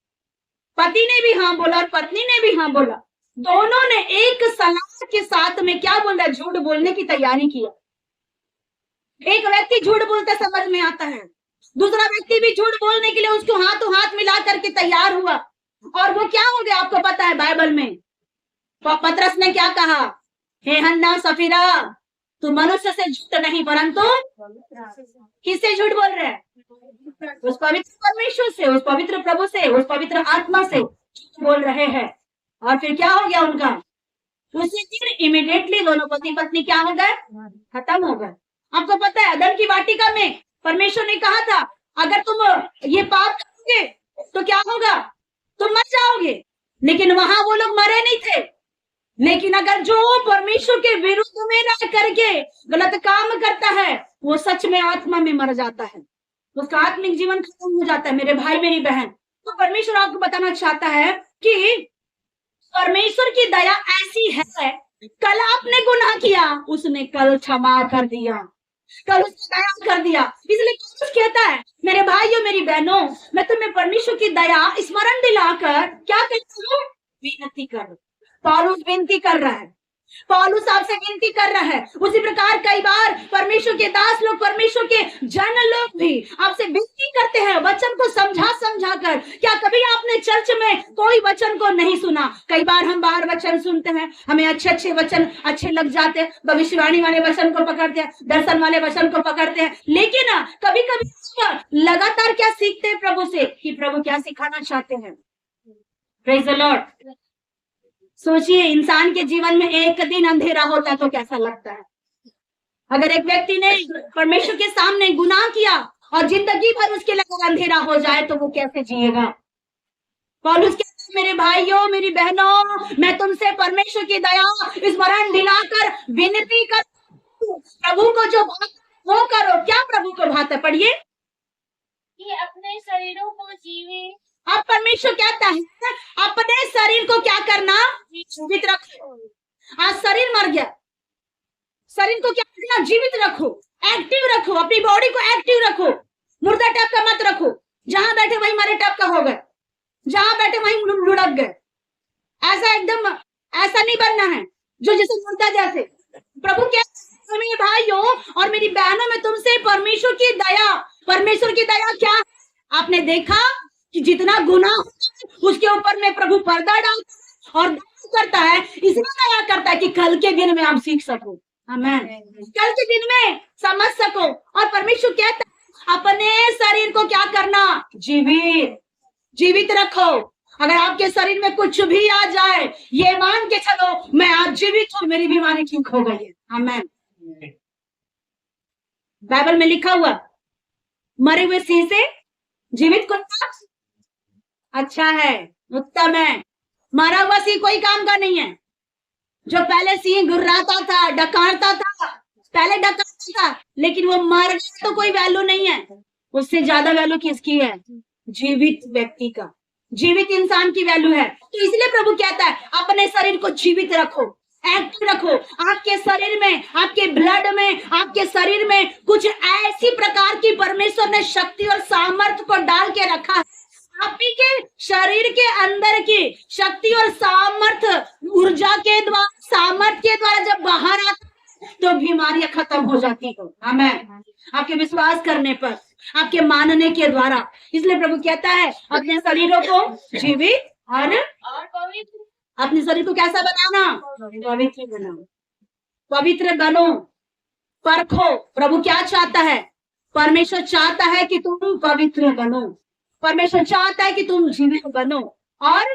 पति ने भी हाँ बोला और पत्नी ने भी हाँ बोला, दोनों ने एक सलाह के साथ में क्या बोला, झूठ बोलने की तैयारी किया। एक व्यक्ति झूठ बोलते समझ में आता है, दूसरा व्यक्ति भी झूठ बोलने के लिए उसको हाथों हाथ मिला करके तैयार हुआ। और वो क्या हो गया आपको पता है बाइबल में? पतरस ने क्या कहा, हे हन्ना सफीरा, तू मनुष्य से झूठ नहीं परंतु किससे झूठ बोल रहे हैं? उस पवित्र परमेश्वर से, उस पवित्र प्रभु से, उस पवित्र आत्मा से झूठ बोल रहे हैं। और फिर क्या हो गया उनका? उसी दिन इमीडिएटली दोनों पति पत्नी क्या हो गए? खत्म हो गए। आपको पता है अदन की वाटिका में परमेश्वर ने कहा था अगर तुम ये पाप करोगे तो क्या होगा, तुम मर जाओगे। लेकिन वहां वो लोग मरे नहीं थे। लेकिन अगर जो परमेश्वर के विरुद्ध में रह करके गलत काम करता है वो सच में आत्मा में मर जाता है, उसका आत्मिक जीवन खत्म हो जाता है। मेरे भाई मेरी बहन, तो परमेश्वर आपको बताना चाहता है कि परमेश्वर की दया ऐसी है, कल आपने गुनाह किया, उसने कल क्षमा कर दिया, कल उसने दया कर दिया। इसलिए कुछ कहता है मेरे भाइयों मेरी बहनों, मैं तुम्हें परमेश्वर की दया स्मरण दिलाकर क्या कहता हूँ, विनती करो। पौलुस विनती कर रहा है, पौलुस आपसे विनती कर रहा है। उसी प्रकार कई बार परमेश्वर के दास लोग, परमेश्वर के जन लोग भी आपसे विनती करते हैं वचन को समझा समझा कर। क्या कभी आपने चर्च में कोई वचन को नहीं सुना? कई बार हम बाहर वचन सुनते हैं, हमें अच्छे अच्छे वचन अच्छे लग जाते हैं, भविष्यवाणी वाले वचन को पकड़ते हैं, दर्शन वाले वचन को पकड़ते हैं। लेकिन कभी कभी लगातार क्या सीखते हैं प्रभु से, कि प्रभु क्या सिखाना चाहते हैं। Praise the Lord. सोचिए इंसान के जीवन में एक दिन अंधेरा होता है तो कैसा लगता है। अगर एक व्यक्ति ने परमेश्वर के सामने गुनाह किया और जिंदगी भर उसके लिए अंधेरा हो जाए तो वो कैसे जिएगा। पौलुस कहते हैं मेरे भाइयों मेरी बहनों, मैं तुमसे परमेश्वर की दया स्मरण दिलाकर विनती कर, प्रभु को जो भाता वो करो। क्या प्रभु को भाता? पढ़िए, कि अपने शरीरों को जीवे। अब परमेश्वर कहता है अपने शरीर को क्या करना, जीवित रखो। आज शरीर मर गया, शरीर को क्या करना, जीवित रखो, एक्टिव रखो, अपनी बॉडी को एक्टिव रखो, मुर्दा टाइप का मत रखो। जहां बैठे वहीं मरे टाइप का हो गए, जहां बैठे वहीं लुढ़क गए। ऐसा एकदम ऐसा नहीं बनना है जो जैसे मुर्दा जैसे। प्रभु कहते हैं मेरे भाइयों और मेरी बहनों में तुमसे परमेश्वर की दया, परमेश्वर की दया क्या है? आपने देखा कि जितना गुनाह उसके ऊपर में प्रभु पर्दा डालता और करता है, इसलिए दया करता है कि कल के दिन में आप सीख सको। आमीन। कल के दिन में समझ सको। और परमेश्वर कहता है अपने शरीर को क्या करना, जीवित रखो। अगर आपके शरीर में कुछ भी आ जाए ये मान के चलो मैं आज जीवित हूं, मेरी बीमारी ठीक हो गई है। आमीन। बाइबल में लिखा हुआ मरे हुए सिंह से जीवित कुत्ता अच्छा है, उत्तम है। मरा हुआ सिंह कोई काम का नहीं है। जो पहले सिंह गुर्राता था, डकारता था, पहले डकारता था, लेकिन वो मर गया तो कोई वैल्यू नहीं है। उससे ज्यादा वैल्यू किसकी है? जीवित व्यक्ति का, जीवित इंसान की वैल्यू है। तो इसलिए प्रभु कहता है अपने शरीर को जीवित रखो, एक्टिव रखो। आपके शरीर में, आपके ब्लड में, आपके शरीर में कुछ ऐसी प्रकार की परमेश्वर ने शक्ति और सामर्थ्य को डाल के रखा है। आप ही के शरीर के अंदर की शक्ति और सामर्थ्य, ऊर्जा के द्वारा, सामर्थ्य के द्वारा जब बाहर आता है तो बीमारियां खत्म हो जाती है। आमेन। आपके विश्वास करने पर, आपके मानने के द्वारा। इसलिए प्रभु कहता है अपने शरीरों को जीवित और पवित्र, अपने शरीर को कैसा बनाना? पवित्र बनाओ, पवित्र बनो, परखो। प्रभु क्या चाहता है? परमेश्वर चाहता है कि तुम पवित्र बनो, परमेश्वर चाहता है कि तुम जीवित बनो और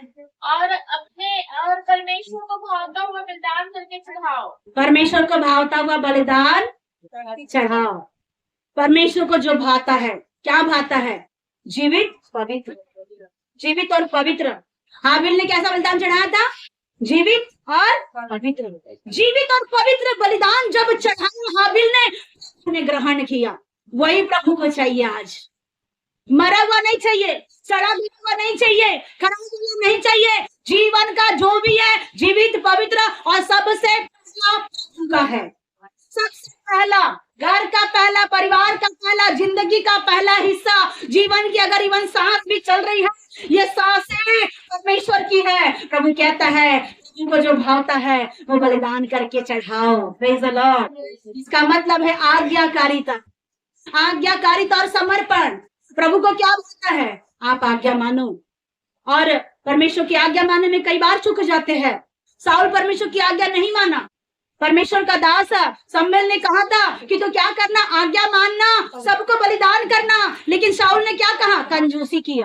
परमेश्वर को भावता हुआ बलिदान करके चढ़ाओ। परमेश्वर को भावता हुआ बलिदान चढ़ाओ। परमेश्वर को जो भाता है, क्या भाता है? जीवित, पवित्र, जीवित और पवित्र। हाबिल ने कैसा बलिदान चढ़ाया था? जीवित और पवित्र। जीवित और पवित्र बलिदान जब चढ़ाया हाबिल ने ग्रहण किया। वही प्रभु को चाहिए आज। मरा हुआ नहीं चाहिए, सड़ा हुआ नहीं चाहिए, खराब हुआ नहीं चाहिए। जीवन का जो भी है जीवित, पवित्र और सबसे पहला है। सबसे पहला, घर का पहला, परिवार का पहला, जिंदगी का पहला हिस्सा, जीवन की अगर इवन सांस भी चल रही है, ये सांसें परमेश्वर की है। प्रभु कहता है तुमको जो भावता है वो बलिदान करके चढ़ाओ। Praise the Lord. इसका मतलब है आज्ञाकारिता, आज्ञाकारिता और समर्पण। प्रभु को क्या बोलता है? आप आज्ञा मानो। और परमेश्वर की आज्ञा मानने में कई बार चूक जाते हैं। साउल परमेश्वर की आज्ञा नहीं माना। परमेश्वर का दास शमूएल ने कहा था कि तो क्या करना? आज्ञा मानना, सबको बलिदान करना। लेकिन शाऊल ने क्या कहा? कंजूसी की।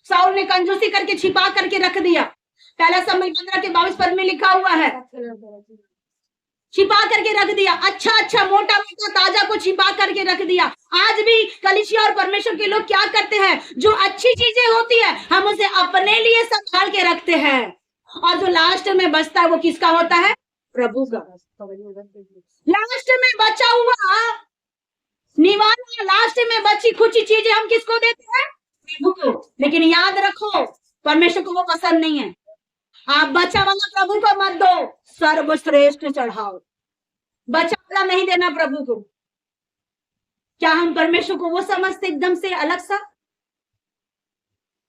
साउल ने कंजूसी करके छिपा करके रख दिया। पहला शमूएल 15 के 22 पद में लिखा हुआ है, छिपा करके रख दिया। अच्छा अच्छा, मोटा मोटा, ताजा को छिपा करके रख दिया। आज भी कलीसिया और परमेश्वर के लोग क्या करते हैं? जो अच्छी चीजें होती है हम उसे अपने लिए संभाल के रखते हैं, और जो लास्ट में बचता है वो किसका होता है? प्रभु का। लास्ट में बचा हुआ निवाला, लास्ट में बची खुची चीजें हम किसको देते हैं? प्रभु को। लेकिन याद रखो परमेश्वर को वो पसंद नहीं है। आप बचा वाला प्रभु को मत दो, सर्वश्रेष्ठ चढ़ाओ। बचा वाला नहीं देना प्रभु को। क्या हम परमेश्वर को वो समझते एकदम से अलग सा?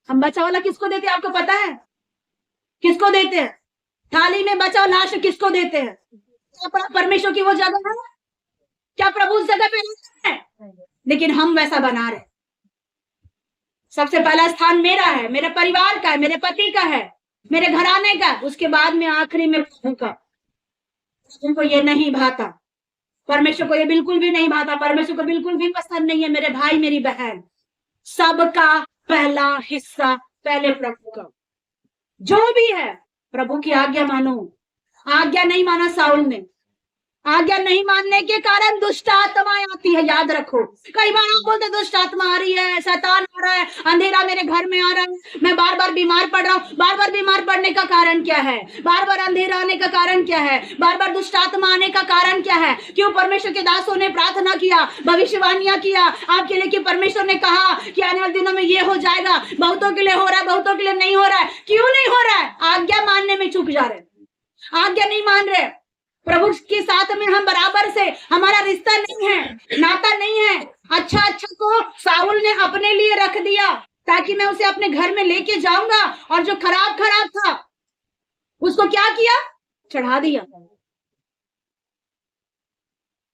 हम बचा वाला किसको देते हैं? आपको पता है किसको देते हैं? थाली में बचा लाश किसको देते हैं? क्या परमेश्वर की वो जगह है? क्या प्रभु उस जगह पे रहते हैं? लेकिन हम वैसा बना रहे। सबसे पहला स्थान मेरा है, मेरे परिवार का है, मेरे पति का है, मेरे घराने का, उसके बाद में आखिरी में प्रभु का। उनको ये नहीं भाता, परमेश्वर को ये बिल्कुल भी नहीं भाता, परमेश्वर को बिल्कुल भी पसंद नहीं है। मेरे भाई, मेरी बहन, सबका पहला हिस्सा पहले प्रभु का। जो भी है प्रभु की आज्ञा मानो। आज्ञा नहीं माना साउल ने। आज्ञा नहीं मानने के कारण दुष्ट आत्माएं आती है। याद रखो, कई बार आप बोलते दुष्ट आत्मा आ रही है, शैतान आ रहा है, अंधेरा मेरे घर में आ रहा है, मैं बार बार बीमार पड़ रहा हूँ। बार बार बीमार पड़ने का कारण क्या है? बार बार अंधेरा आने का कारण क्या है? बार बार दुष्ट आत्मा आने का कारण क्या है? क्यों परमेश्वर के दासों ने प्रार्थना किया, भविष्यवाणियां किया आपके लिए कि परमेश्वर ने कहा कि आने वाले दिनों में ये हो जाएगा। बहुतों के लिए हो रहा है, बहुतों के लिए नहीं हो रहा है। क्यों नहीं हो रहा है? आज्ञा मानने में चूक जा रहे, आज्ञा नहीं मान रहे। प्रभु के साथ में हम बराबर से, हमारा रिश्ता नहीं है, नाता नहीं है। अच्छा को साउल ने अपने लिए रख दिया ताकि मैं उसे अपने घर में लेके जाऊंगा, और जो खराब था उसको क्या किया? चढ़ा दिया।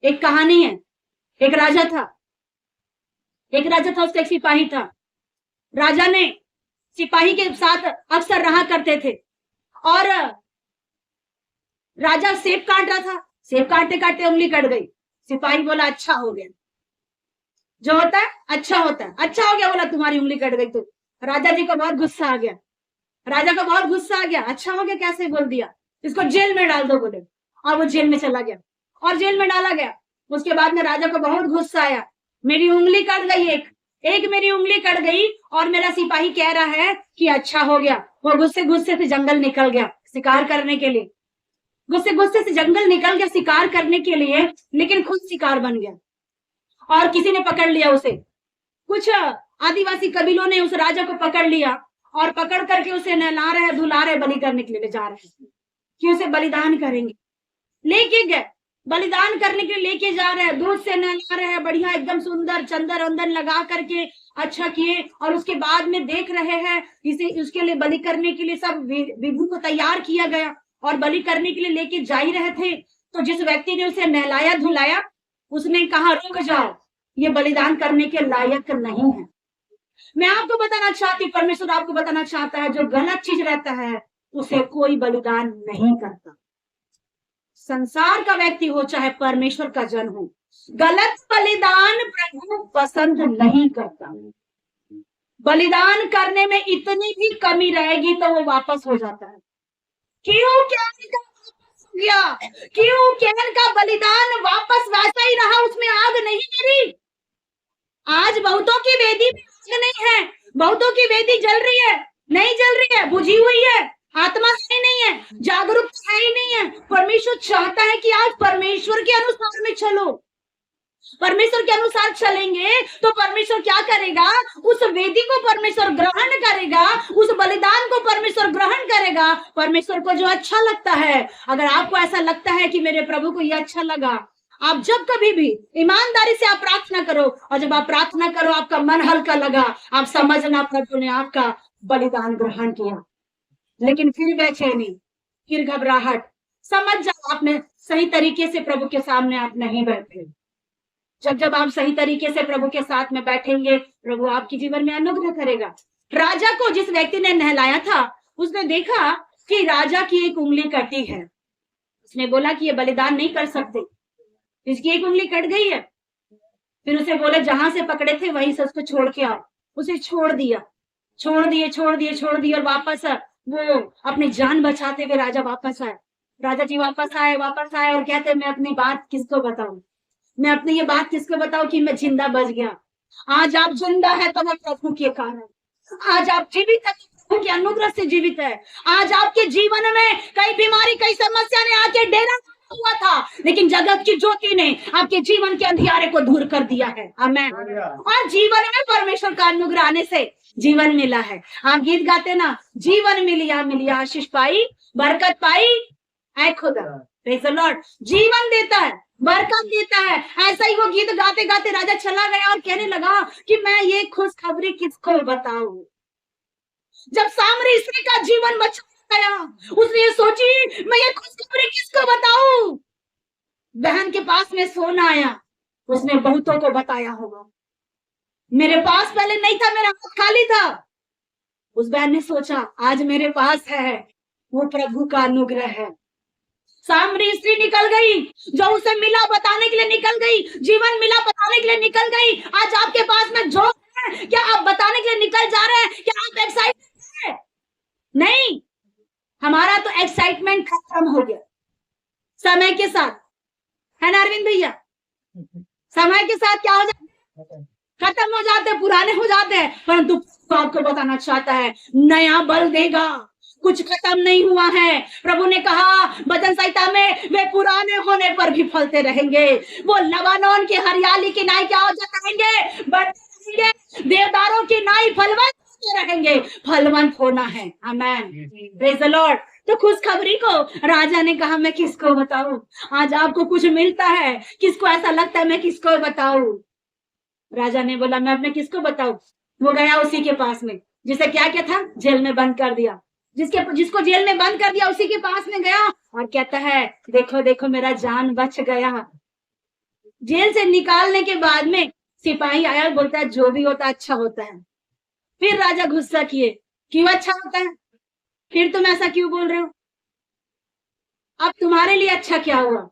एक कहानी है, एक राजा था, उसका एक सिपाही था। राजा ने सिपाही के साथ अक्सर रहा करते थे, और राजा सेब काट रहा था। सेब काटते काटते उंगली कट गई। सिपाही बोला अच्छा हो गया, जो होता है अच्छा होता है, अच्छा हो गया। बोला तुम्हारी उंगली कट गई। तो राजा जी को बहुत गुस्सा आ गया। राजा को बहुत गुस्सा आ गया, अच्छा हो गया कैसे बोल दिया, इसको जेल में डाल दो बोले। और वो जेल में चला गया, और जेल में डाला गया। उसके बाद में राजा को बहुत गुस्सा आया, मेरी उंगली कट गई, एक मेरी उंगली कट गई, और मेरा सिपाही कह रहा है कि अच्छा हो गया। वो गुस्से से जंगल निकल गया शिकार करने के लिए। गुस्से से जंगल निकल गया शिकार करने के लिए, लेकिन खुद शिकार बन गया, और किसी ने पकड़ लिया उसे। कुछ आदिवासी कबीलों ने उस राजा को पकड़ लिया और पकड़ करके उसे नहला रहे, धुला रहे, बलि करने के लिए ले जा रहे हैं कि उसे बलिदान करेंगे। लेके गए, बलिदान करने के लिए लेके जा रहे हैं, दूध से नहला रहे हैं, बढ़िया एकदम सुंदर चंदन वंदन लगा करके अच्छा किए। और उसके बाद में देख रहे हैं इसे, उसके लिए बलि करने के लिए सब विधि को तैयार किया गया और बलि करने के लिए लेके जा ही रहे थे। तो जिस व्यक्ति ने उसे नहलाया धुलाया, उसने कहा रुक जाओ, ये बलिदान करने के लायक नहीं है। मैं आपको बताना चाहती, परमेश्वर आपको बताना चाहता है, जो गलत चीज रहता है उसे कोई बलिदान नहीं करता। संसार का व्यक्ति हो चाहे परमेश्वर का जन हो, गलत बलिदान प्रभु पसंद नहीं करता। बलिदान करने में इतनी भी कमी रहेगी तो वो वापस हो जाता है। क्यों कैन का वापस हो गया? क्यों कैन का बलिदान वापस वैसा ही रहा, उसमें आग नहीं गिरी? आज बहुतों की वेदी में आग नहीं है, बहुतों की वेदी जल रही है, नहीं जल रही है, बुझी हुई है, आत्मा ही नहीं है, जागरूकता है ही नहीं है। परमेश्वर चाहता है कि आज परमेश्वर के अनुसार में चलो। परमेश्वर के अनुसार चलेंगे तो परमेश्वर क्या करेगा? उस वेदी को परमेश्वर ग्रहण करेगा, उस बलिदान को परमेश्वर ग्रहण करेगा। परमेश्वर को जो अच्छा लगता है, अगर आपको ऐसा लगता है कि मेरे प्रभु को यह अच्छा लगा, आप जब कभी भी ईमानदारी से आप प्रार्थना करो, और जब आप प्रार्थना करो आपका मन हल्का लगा, आप समझना प्रभु ने आपका बलिदान ग्रहण किया। लेकिन फिर बेचैनी, फिर घबराहट, समझ जाओ आपने सही तरीके से प्रभु के सामने आप नहीं बैठे। जब आप सही तरीके से प्रभु के साथ में बैठेंगे, प्रभु आपके जीवन में अनुग्रह करेगा। राजा को जिस व्यक्ति ने नहलाया था, उसने देखा कि राजा की एक उंगली कटी है। उसने बोला कि ये बलिदान नहीं कर सकते, इसकी एक उंगली कट गई है। फिर उसे बोले जहां से पकड़े थे वहीं से उसको छोड़ के आओ। उसे छोड़ दिया, छोड़ दिए और वापस वो अपनी जान बचाते हुए राजा वापस आए। राजा जी वापस आए और कहते मैं अपनी बात किसको बताऊं, मैं अपनी ये बात किसको बताऊं कि मैं जिंदा बच गया। आज आप जिंदा है तो वो प्रभु के कारण, आज आप जीवित है तो प्रभु के अनुग्रह से जीवित है। आज आपके जीवन में कई बीमारी, कई समस्या ने आके डेरा हुआ था, लेकिन जगत की ज्योति ने आपके जीवन के अंधियारे को दूर कर दिया है। आमेन। और जीवन में परमेश्वर का अनुग्रह आने से जीवन मिला है। आप गीत गाते ना, जीवन मिलिया आशीष पाई, बरकत पाई, ऐ खुदा। Praise the Lord. जीवन देता है, बरकत देता है। ऐसा ही वो गीत गाते गाते राजा चला गया और कहने लगा कि मैं ये खुशखबरी किसको बताऊं। जब सामरी स्त्री का जीवन बचा गया, उसने ये सोची मैं ये खुशखबरी किसको बताऊं। बहन के पास में सोना आया, उसने बहुतों को बताया होगा। मेरे पास पहले नहीं था, मेरा हाथ खाली था। उस बहन ने सोचा आज मेरे पास है, वो प्रभु का अनुग्रह है। सामरी स्त्री निकल गई, जो उसे मिला बताने के लिए निकल गई, जीवन मिला बताने के लिए निकल गई। आज आपके पास में जो है, क्या आप बताने के लिए निकल जा रहे हैं? क्या आप एक्साइटेड हैं? नहीं, हमारा तो एक्साइटमेंट खत्म हो गया समय के साथ, है ना अरविंद भैया? समय के साथ क्या हो जाता है? खत्म हो जाते, पुराने हो जाते हैं। परंतु आपको बताना चाहता है नया बल देगा, कुछ खत्म नहीं हुआ है। प्रभु ने कहा वचन संहिता में, वे पुराने होने पर भी फलते रहेंगे, वो लबानोन की हरियाली की नाई क्या हो जाएंगे? बढ़ते रहेंगे। देवदारों की नाई फलवंत होते रहेंगे। फलवंत होना है। Amen, praise the Lord. तो खुशखबरी को राजा ने कहा मैं किसको बताऊं? आज आपको कुछ मिलता है, किसको ऐसा लगता है मैं किसको बताऊं? राजा ने बोला मैं अपने किसको बताऊं? वो गया उसी के पास में जिसे क्या क्या था, जेल में बंद कर दिया। जिसको जेल में बंद कर दिया उसी के पास में गया और कहता है देखो देखो मेरा जान बच गया। जेल से निकालने के बाद में सिपाही आया, बोलता है जो भी होता अच्छा होता है। फिर राजा गुस्सा किए, क्यों अच्छा होता है? फिर तुम ऐसा क्यों बोल रहे हो? अब तुम्हारे लिए अच्छा क्या हुआ?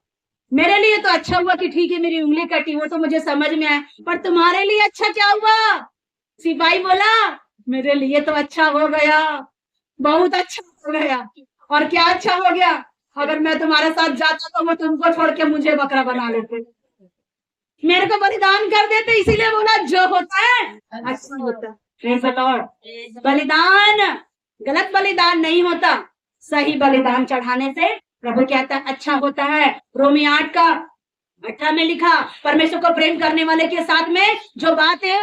मेरे लिए तो अच्छा हुआ कि ठीक है मेरी उंगली कटी, वो तो मुझे समझ में आया, पर तुम्हारे लिए अच्छा क्या हुआ? सिपाही बोला मेरे लिए तो अच्छा हो गया, बहुत अच्छा हो गया। और क्या अच्छा हो गया? अगर मैं तुम्हारे साथ जाता तो वो तुमको छोड़ के मुझे बकरा बना लेते, मेरे को बलिदान कर देते। इसीलिए बोला जो होता है अच्छा होता है। बलिदान गलत बलिदान नहीं होता, सही बलिदान चढ़ाने से प्रभु कहता है अच्छा होता है। रोमी 8 का 18 में लिखा, परमेश्वर को प्रेम करने वाले के साथ में जो बातें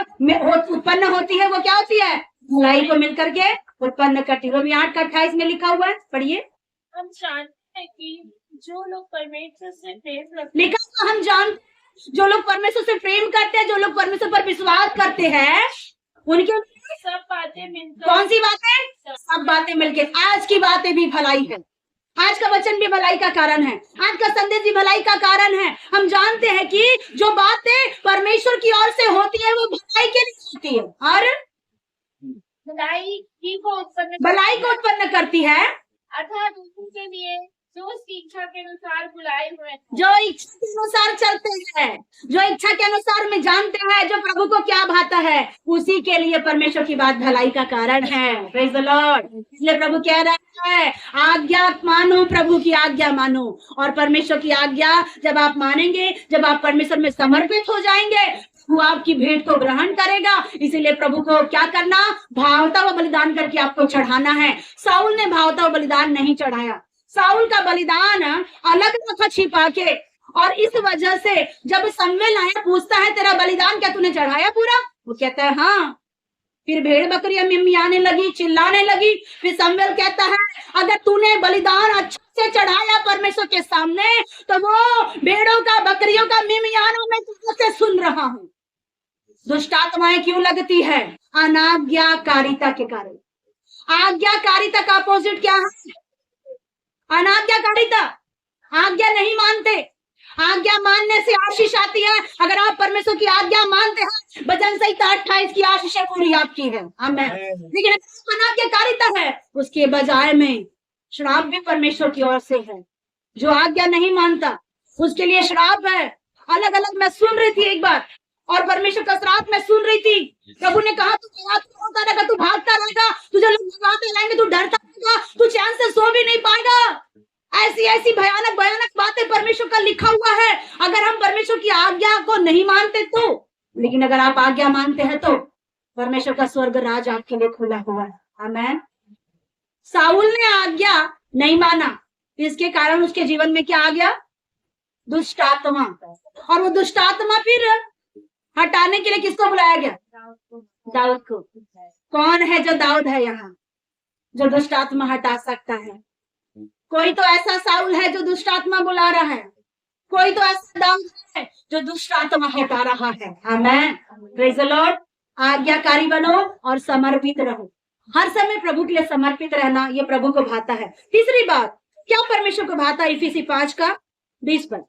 उत्पन्न होती है वो क्या होती है? भलाई को मिलकर के उत्पन्न करती है। रोमियो 8:28 में लिखा हुआ है, पढ़िए। हम जानते हैं कि जो लोग परमेश्वर से प्रेम रखते लिखा हुआ, हम जानते, जो लोग परमेश्वर से प्रेम करते हैं, जो लोग परमेश्वर पर विश्वास करते हैं, उनके सब बातें मिलकर, कौन सी बातें? सब बातें मिलकर। आज की बातें भी भलाई है, आज का वचन भी भलाई का कारण है, आज का संदेश भी भलाई का कारण है। हम जानते हैं कि जो बातें परमेश्वर की ओर से होती है वो भलाई के लिए होती है और भलाई को उत्पन्न करती है, अर्थात उनके लिए जो उसकी इच्छा के अनुसार बुलाए हुए हैं, जो इच्छा के अनुसार चलते हैं, जो इच्छा के अनुसार में जानते हैं जो प्रभु को क्या भाता है, उसी के लिए परमेश्वर की बात भलाई का कारण है। Praise the Lord. इसलिए प्रभु कह रहा है, आज्ञा मानो, प्रभु की आज्ञा मानो। और परमेश्वर की आज्ञा जब आप मानेंगे, जब आप परमेश्वर में समर्पित हो जाएंगे, वो आपकी भेंट को ग्रहण करेगा। इसीलिए प्रभु को क्या करना? भावता हुआ बलिदान करके आपको चढ़ाना है। साउल ने भावता हुआ बलिदान नहीं चढ़ाया, साउल का बलिदान अलग रखा छिपा के, और इस वजह से जब शमूएल आया, पूछता है तेरा बलिदान क्या तूने चढ़ाया पूरा? वो कहता है हाँ। फिर भेड़ बकरियां मिमियाने लगी, चिल्लाने लगी। फिर शमूएल कहता है अगर तूने बलिदान अच्छे से चढ़ाया परमेश्वर के सामने, तो वो भेड़ों का, बकरियों का मिमियाना मैं तुझसे सुन रहा हूँ। दुष्ट आत्माएं क्यों लगती है? अनाज्ञाकारिता के कारण। आज्ञाकारिता का अपोजिट क्या है? अनाज्ञाकारिता। आज्ञा नहीं मानते, आज्ञा मानने से आशीष आती है। अगर आप परमेश्वर की आज्ञा मानते हैं, भजन संहिता 28 की आशीषें पूरी आपकी है। आमीन। लेकिन अनाज्ञाकारिता है, उसके बजाय में श्राप भी परमेश्वर की ओर से है। जो आज्ञा नहीं मानता उसके लिए श्राप है। अलग अलग मैं सुन रही थी एक बार, और परमेश्वर का श्राप मैं सुन रही थी। प्रभु ने कहा तू होता रहेगा, तू भागता रहेगा, तुझे लोग भगाते रहेंगे, तू डरता रहेगा, तू चैन से सो भी नहीं पाएगा। ऐसी ऐसी भयानक भयानक बातें परमेश्वर का लिखा हुआ है। अगर हम परमेश्वर की आज्ञा को नहीं मानते तो, लेकिन अगर आप आज्ञा मानते हैं तो परमेश्वर का स्वर्ग राज आपके लिए खुला हुआ है। आमीन। साउल ने आज्ञा नहीं माना, इसके कारण उसके जीवन में क्या आ गया? दुष्ट आत्मा। और वो दुष्ट आत्मा फिर हटाने के लिए किसको बुलाया गया? दाऊद को। कौन है जो दाऊद है यहाँ, जो दुष्ट आत्मा हटा सकता है? कोई तो ऐसा साउल है जो दुष्ट आत्मा बुला रहा है, कोई तो ऐसा दाऊद है जो दुष्ट आत्मा हटा रहा है। आमीन। Praise the Lord. आज्ञाकारी बनो और समर्पित रहो। हर समय प्रभु के लिए समर्पित रहना, ये प्रभु को भाता है। तीसरी बात, क्या परमेश्वर को भाता? इफिसी 5:20 पर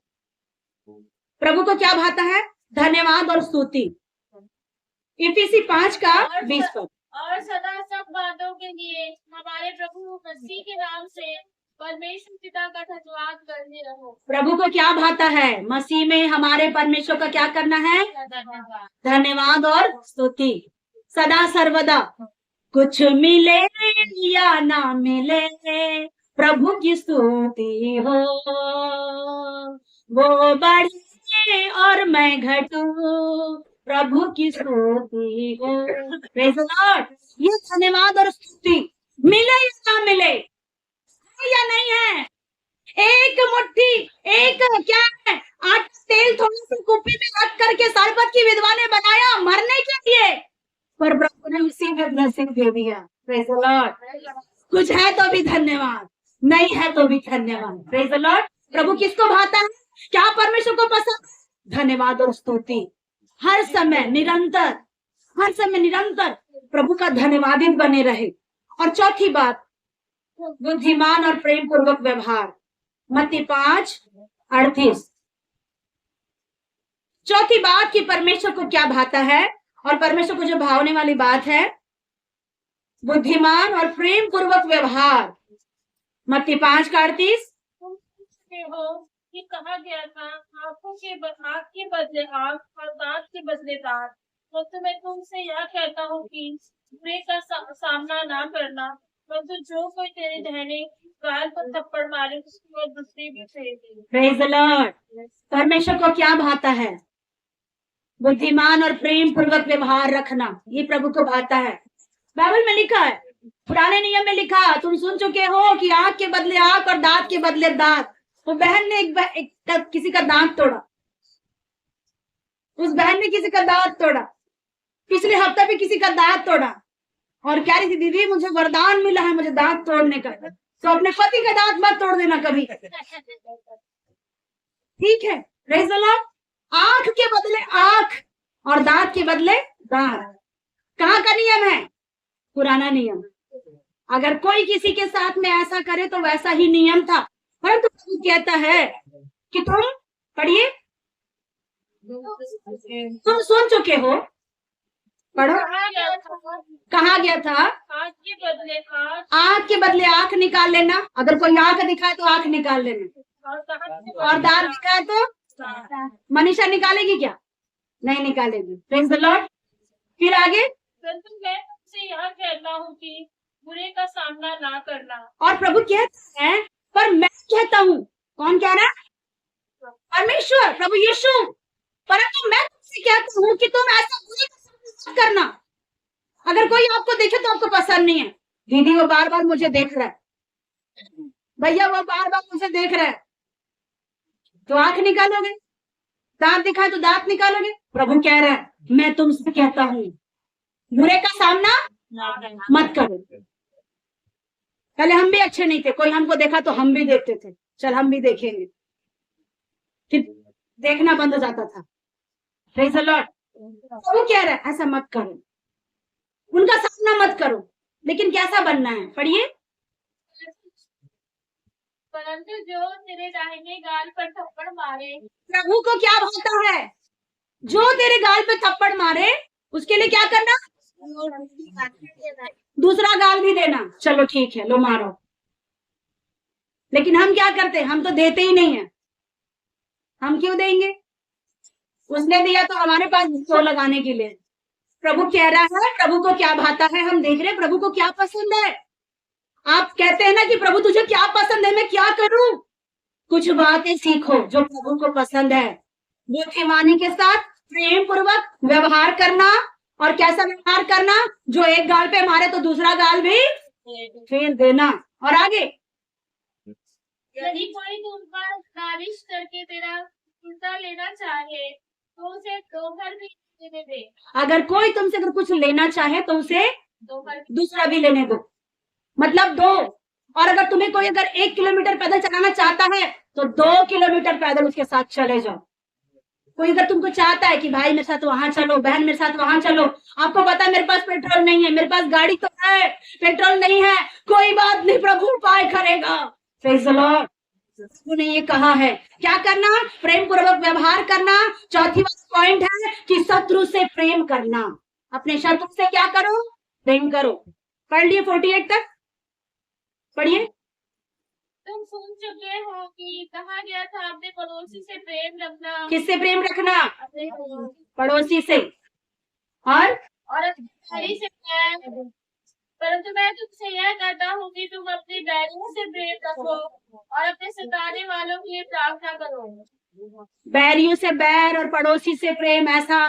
प्रभु को क्या भाता है? धन्यवाद और स्तुति। इफिसी 5:20 पर। और सदा सब बातों के लिए हमारे प्रभु मसीह के नाम से परमेश्वर पिता का धन्यवाद करते रहो। प्रभु को क्या भाता है? मसीह में हमारे परमेश्वर का क्या करना है? धन्यवाद और स्तुति सदा सर्वदा। कुछ मिले या ना मिले, प्रभु की स्तुति हो। वो बढ़े और मैं घटूं, प्रभु की स्तुति हो। Praise the Lord. ये धन्यवाद और स्तुति मिले या ना मिले, या नहीं है। एक मुट्ठी, एक क्या है, आटा तेल थोड़ी सी कुप्पी में रख करके सरबत की विधवा ने बनाया मरने के लिए, पर प्रभु ने उसी में ब्लेसिंग दे दिया। Praise the Lord. कुछ है तो भी धन्यवाद, नहीं है तो भी धन्यवाद। Praise the Lord. प्रभु किसको भाता है? क्या परमेश्वर को पसंद? धन्यवाद और स्तुति। हर समय निरंतर, हर समय निरंतर प्रभु का धन्यवादित बने रहे। और चौथी बात, बुद्धिमान और प्रेम पूर्वक व्यवहार। मत्ती 5:38। चौथी बात कि परमेश्वर को क्या भाता है, और परमेश्वर को जो भावने वाली बात है, बुद्धिमान और प्रेम पूर्वक व्यवहार। मत्ती 5:38। तुम हो कि कहा गया था, आंख के बदले आंख और दांत के बदले दांत। तो मैं तुमसे यह कहता हूँ कि बुरे का सामना ना करना, परंतु जो कोई तेरे दाहिने गाल पर थप्पड़ मारे उसकी ओर दूसरी भी फेर दे। Praise the Lord. परमेश्वर को क्या भाता है? बुद्धिमान और प्रेम पूर्वक व्यवहार रखना, ये प्रभु को भाता है। बाइबल में लिखा है, पुराने नियम में लिखा, तुम सुन चुके हो कि आंख के बदले आंख और दांत के बदले दांत। तो बहन ने किसी का दांत तोड़ा, उस बहन ने किसी का दांत तोड़ा, पिछले हफ्ते भी किसी का दांत तोड़ा और कह रही थी दीदी मुझे वरदान मिला है मुझे दांत तोड़ने का। तो अपने पति का दांत मत तोड़ देना कभी, ठीक है। Praise the Lord. आंख के बदले आंख और दांत के बदले दांत। कहाँ का नियम है? पुराना नियम। अगर कोई किसी के साथ में ऐसा करे तो वैसा ही नियम था, परंतु प्रभु कहता है कि तुम पढ़िए, तुम सुन चुके हो, पढ़ो। कहा गया था आँख के बदले आँख आंख के बदले आंख निकाल लेना। अगर कोई आंख दिखाए तो आंख निकाल लेना, और दांत दिखाए तो मनीषा निकालेगी क्या? नहीं निकालेगी। Praise the Lord. फिर आगे, परंतु मैं तुमसे यह कहता हूँ कि बुरे का सामना ना करना। और प्रभु कहते हैं पर मैं कहता हूँ, कौन कह रहा है? परमेश्वर, प्रभु यीशु। परंतु मैं तुमसे कहता हूँ कि तुम ऐसा बुरे का सामना मत करना। अगर कोई आपको देखे तो आपको पसंद नहीं है, दीदी वो बार बार मुझे देख रहा है, भैया वो बार बार मुझे देख रहा है, तो आंख निकालोगे, दांत दिखाए तो दांत निकालोगे। प्रभु कह रहा है मैं तुमसे कहता हूँ बुरे का सामना मत करो। पहले हम भी अच्छे नहीं थे, कोई हमको देखा तो हम भी देखते थे, चल हम भी देखेंगे, फिर देखना बंद हो जाता था। Praise the Lord. प्रभु कह रहा है ऐसा मत करो, उनका सामना मत करो। लेकिन कैसा बनना है? पढ़िए। परंतु जो तेरे दाहिने गाल पर थप्पड़ मारे, प्रभु को क्या भाता है? जो तेरे गाल पे थप्पड़ मारे उसके लिए क्या करना? दूसरा गाल भी देना। चलो ठीक है, लो मारो। लेकिन हम क्या करते हैं? हम तो देते ही नहीं है। हम क्यों देंगे? उसने दिया तो हमारे पास क्यों लगाने के लिए? प्रभु कह रहा है प्रभु को क्या भाता है, हम देख रहे हैं प्रभु को क्या पसंद है। आप कहते हैं ना कि प्रभु तुझे क्या पसंद है, मैं क्या करूं? कुछ बातें सीखो जो प्रभु को पसंद है। बुद्धिमानी के साथ प्रेम पूर्वक व्यवहार करना। और कैसा व्यवहार करना? जो एक गाल पे मारे तो दूसरा गाल भी फेर देना। और आगे, यदि कोई तुम पर नालिश करके तेरा कुर्ता लेना चाहे तो उसे दो भर भी देने दे। अगर कोई तुमसे अगर कुछ लेना चाहे तो उसे दो भर दूसरा भी लेने दो, मतलब दो। और अगर तुम्हें कोई अगर 1 किलोमीटर पैदल चलाना चाहता है तो 2 किलोमीटर पैदल उसके साथ चले जाओ। कोई अगर तुमको चाहता है कि भाई मेरे साथ वहां चलो, बहन मेरे साथ वहां चलो, आपको पता है मेरे पास पेट्रोल नहीं है, मेरे पास गाड़ी तो है, पेट्रोल नहीं है, कोई बात नहीं, प्रभु उपाय करेगा। Praise the Lord. प्रभु ने ये कहा है क्या करना? प्रेम पूर्वक व्यवहार करना। चौथी पॉइंट है कि शत्रु से प्रेम करना। अपने शत्रु से क्या करो? प्रेम करो। पढ़ लिए 48 तक, पढ़िए। तुम सुन चुके हो कि कहा गया था अपने पड़ोसी से प्रेम रखना। किससे प्रेम रखना? अपने पड़ोसी से। और अपने भाई से प्रेम। परंतु मैं तुमसे यह कहता हूँ कि तुम अपने बैरियों से प्रेम रखो और अपने सताने वालों के लिए प्रार्थना करो। बैरियों से बैर और पड़ोसी से प्रेम, ऐसा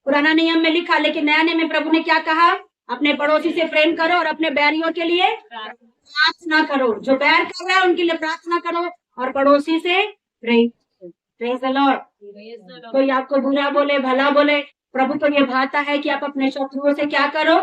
पुराना नियम में लिखा, लेकिन नया नियम में प्रभु ने क्या कहा? अपने पड़ोसी से प्रेम करो और अपने बैरियों के लिए प्रार्थना करो। जो बैर कर रहा है उनके लिए प्रार्थना करो और पड़ोसी से प्रेम। Praise the Lord. कोई आपको बुरा बोले भला बोले, प्रभु को ये भाता है कि आप अपने शत्रुओं से क्या करो?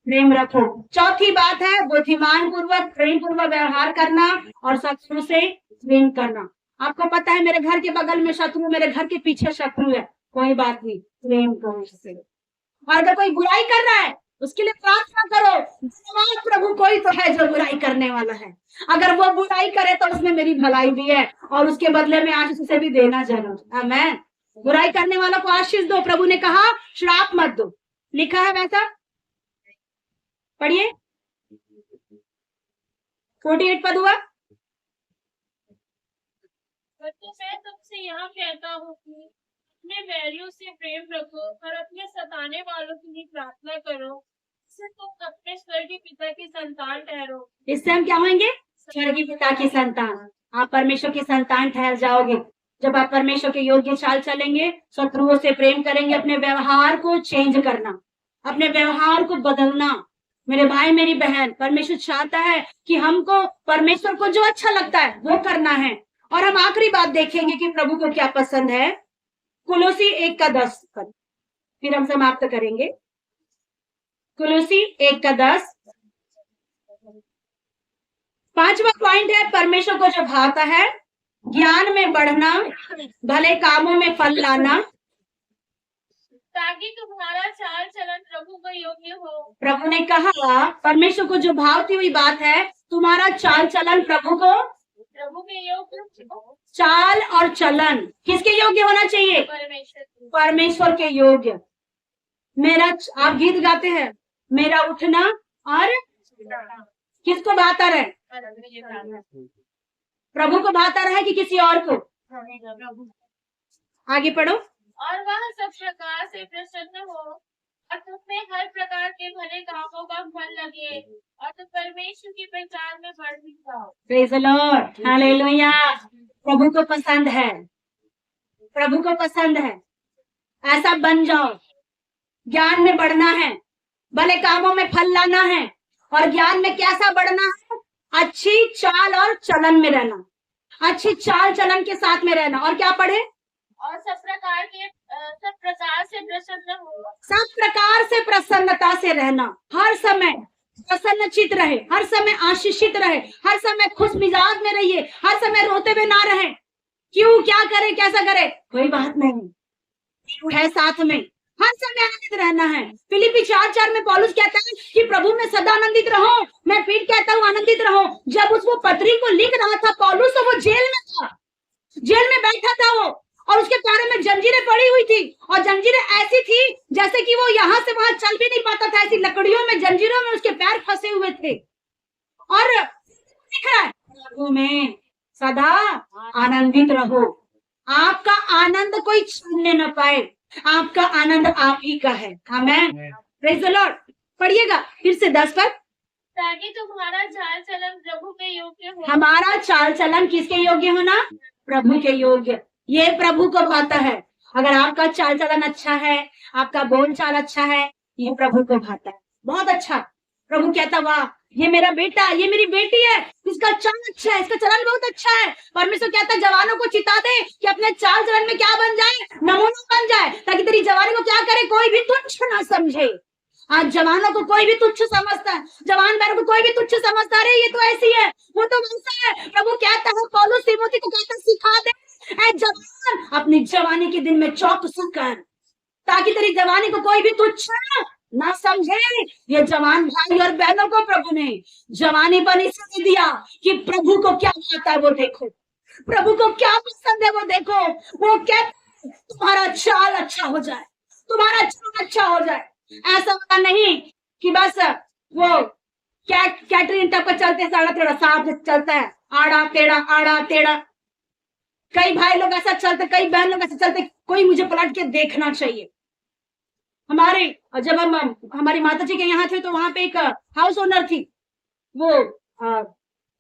प्रेम रखो। चौथी बात है बुद्धिमान पूर्वक प्रेम पूर्वक व्यवहार करना और शत्रु से प्रेम करना। आपको पता है मेरे घर के बगल में शत्रु, मेरे घर के पीछे शत्रु है, कोई बात नहीं, प्रेम करो उससे। और अगर कोई बुराई कर रहा है उसके लिए प्रार्थना करो, धन्यवाद प्रभु कोई तो है जो बुराई करने वाला है। अगर वो बुराई करे तो उसमें मेरी भलाई भी है और उसके बदले में आशीष उसे भी देना जरूर। आमीन। बुराई करने वालों को आशीष दो। प्रभु ने कहा श्राप मत दो, लिखा है वैसा। पढ़िए 48 पद हुआ। परंतु मैं तुमसे यहाँ कहता हूँ कि अपने बैरियों से प्रेम रखो और अपने सताने वालों के लिए प्रार्थना करो, इससे तुम अपने स्वर्गीय पिता की संतान ठहरो। इससे हम क्या होंगे? स्वर्गीय पिता की संतान। आप परमेश्वर की संतान ठहर जाओगे जब आप परमेश्वर के योग्य चाल चलेंगे, शत्रुओं से प्रेम करेंगे, अपने व्यवहार को चेंज करना, अपने व्यवहार को बदलना। मेरे भाई मेरी बहन, परमेश्वर चाहता है कि हमको परमेश्वर को जो अच्छा लगता है वो करना है। और हम आखिरी बात देखेंगे कि प्रभु को क्या पसंद है। कुलोसी 1:10 पर फिर हम समाप्त करेंगे। कुलुसी 1:10। 5वां पॉइंट है परमेश्वर को जो भाता है, ज्ञान में बढ़ना, भले कामों में फल लाना, ताकि तुम्हारा चाल चलन प्रभु को योग्य हो। प्रभु ने कहा परमेश्वर को जो भावती हुई बात है, तुम्हारा चाल चलन प्रभु के योग्य हो। चाल और चलन किसके योग्य होना चाहिए? परमेश्वर के योग्य। आप गीत गाते हैं, मेरा उठना और किसको भाता रहे? प्रभु को भाता रहे कि किसी और को? आगे पढ़ो। और वह सब प्रकार से प्रसन्न हो और तुम्हें हर प्रकार के भले कामों का फल लगे और तुम परमेश्वर की पहचान में बढ़ती जाओ। Praise the Lord, hallelujah. प्रभु को पसंद है, प्रभु को पसंद है, ऐसा बन जाओ। ज्ञान में बढ़ना है, भले कामों में फल लाना है, और ज्ञान में कैसा बढ़ना है? अच्छी चाल और चलन में रहना, अच्छी चाल चलन के साथ में रहना। और क्या पढ़े? और सब प्रकार से प्रसन्न हो। सब प्रकार से प्रसन्नता से रहना, हर समय प्रसन्नचित रहे, हर समय आशीषित रहे, हर समय खुश मिजाज में रहिए, हर समय रोते हुए ना रहे। क्यों, क्या करे, कैसा करे, कोई बात नहीं है, साथ में हर समय आनंदित रहना है। फिलिपी 4:4 में पौलुस कहता है कि प्रभु में सदा आनंदित रहो। मैं फिर कहता हूँ आनंदित रहो। जब वो पत्री को लिख रहा था पौलुस, तो वो जेल में था, जेल में बैठा था वो, और उसके पैरों में जंजीरें पड़ी हुई थी, और जंजीरें ऐसी थी जैसे कि वो यहाँ से वहां चल भी नहीं पाता था। ऐसी लकड़ियों में, जंजीरों में उसके पैर फंसे हुए थे। और लिख रहा है प्रभु में सदा आनंदित रहो। आपका आनंद कोई छीनने न पाए, आपका आनंद आप ही का है। Amen, praise the Lord. पढ़िएगा फिर से 10 पर। ताकि तुम्हारा चाल चलन प्रभु के योग्य हो। हमारा चाल चलन किसके योग्य होना? प्रभु के योग्य। ये प्रभु को भाता है। अगर आपका चाल चलन अच्छा है, आपका बोल चाल अच्छा है, ये प्रभु को भाता है। बहुत अच्छा। प्रभु कहता वाह, ये मेरा बेटा, ये मेरी बेटी है, इसका चाल अच्छा है, इसका चलन बहुत अच्छा है। परमेश्वर कहता है जवानों को चिता दे कि अपने चाल चलन में क्या बन जाए? नमूना बन जाए, ताकि तेरी जवानी को क्या करे? कोई भी तुच्छ ना समझे। आज जवानों को कोई भी तुच्छ समझता है, जवान बहनों को कोई भी तुच्छ समझता है, ये तो ऐसी है, वो तो वैसा है। प्रभु कहता है, पौलुस तीमुथी को कहता है, सिखा दे ऐ जवान, अपनी जवानी के दिन में चौकसी कर, ताकि तेरी जवानी को कोई भी तुच्छ ना समझे। ये जवान भाई और बहनों को प्रभु ने जवानी पर इसलिए दिया कि प्रभु को क्या आता है वो देखो, प्रभु को क्या पसंद है वो देखो। वो कहता है तुम्हारा चाल अच्छा हो जाए, तुम्हारा चाल अच्छा हो जाए। ऐसा वाला नहीं कि बस वो कैटरीन टप पर चलते साड़ा टेढ़ा साफ चलता है, आड़ा टेढ़ा। कई भाई लोग ऐसा चलते, कई बहन लोग ऐसा चलते, कोई मुझे पलट के देखना चाहिए। जब हम हमारी माता जी के यहाँ थे तो वहां पे एक हाउस ओनर थी। वो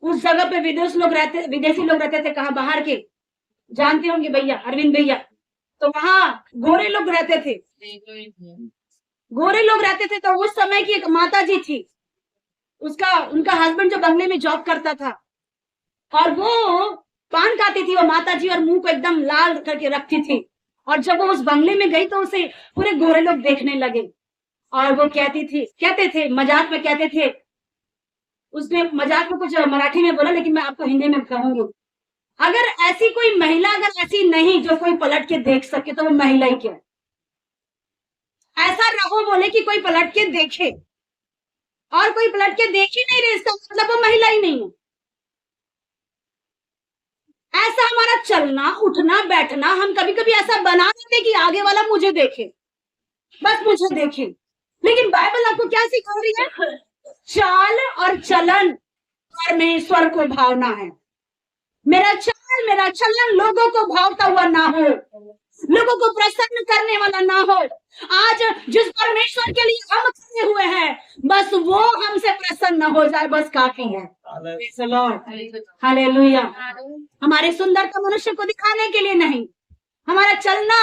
उस जगह पे विदेशी लोग रहते थे। कहाँ? बाहर के, जानते होंगे भैया, अरविंद भैया। तो वहां गोरे लोग रहते थे, गोरे लोग रहते थे। तो उस समय की एक माता जी थी, उनका हस्बैंड जो बंगले में जॉब करता था, और वो पान खाती थी वो माता जी, और मुंह को एकदम लाल करके रखती थी। और जब वो उस बंगले में गई तो उसे पूरे गोरे लोग देखने लगे, और वो कहते थे मजाक में, कहते थे, उसने मजाक में कुछ मराठी में बोला, लेकिन मैं आपको हिंदी में कहूंगी, अगर ऐसी कोई महिला, अगर ऐसी नहीं जो कोई पलट के देख सके, तो वो महिला ही क्या है? ऐसा रहो बोले कि कोई पलट के देखे, और कोई पलट के देख ही नहीं रहे, इसका मतलब वो महिला ही नहीं है। ऐसा हमारा चलना, उठना, बैठना, हम कभी कभी ऐसा बना देते कि आगे वाला मुझे देखे, बस मुझे देखे। लेकिन बाइबल आपको क्या सिखा रही है? चाल और चलन परमेश्वर को भावना है। मेरा चाल, मेरा चलन लोगों को भावता हुआ ना हो, लोगों को प्रसन्न करने वाला ना हो। आज जिस परमेश्वर के लिए हम खड़े हुए हैं, बस वो हमसे प्रसन्न हो जाए, बस काफी है। हालेलुया। हमारी सुंदरता मनुष्य को दिखाने के लिए नहीं, हमारा चलना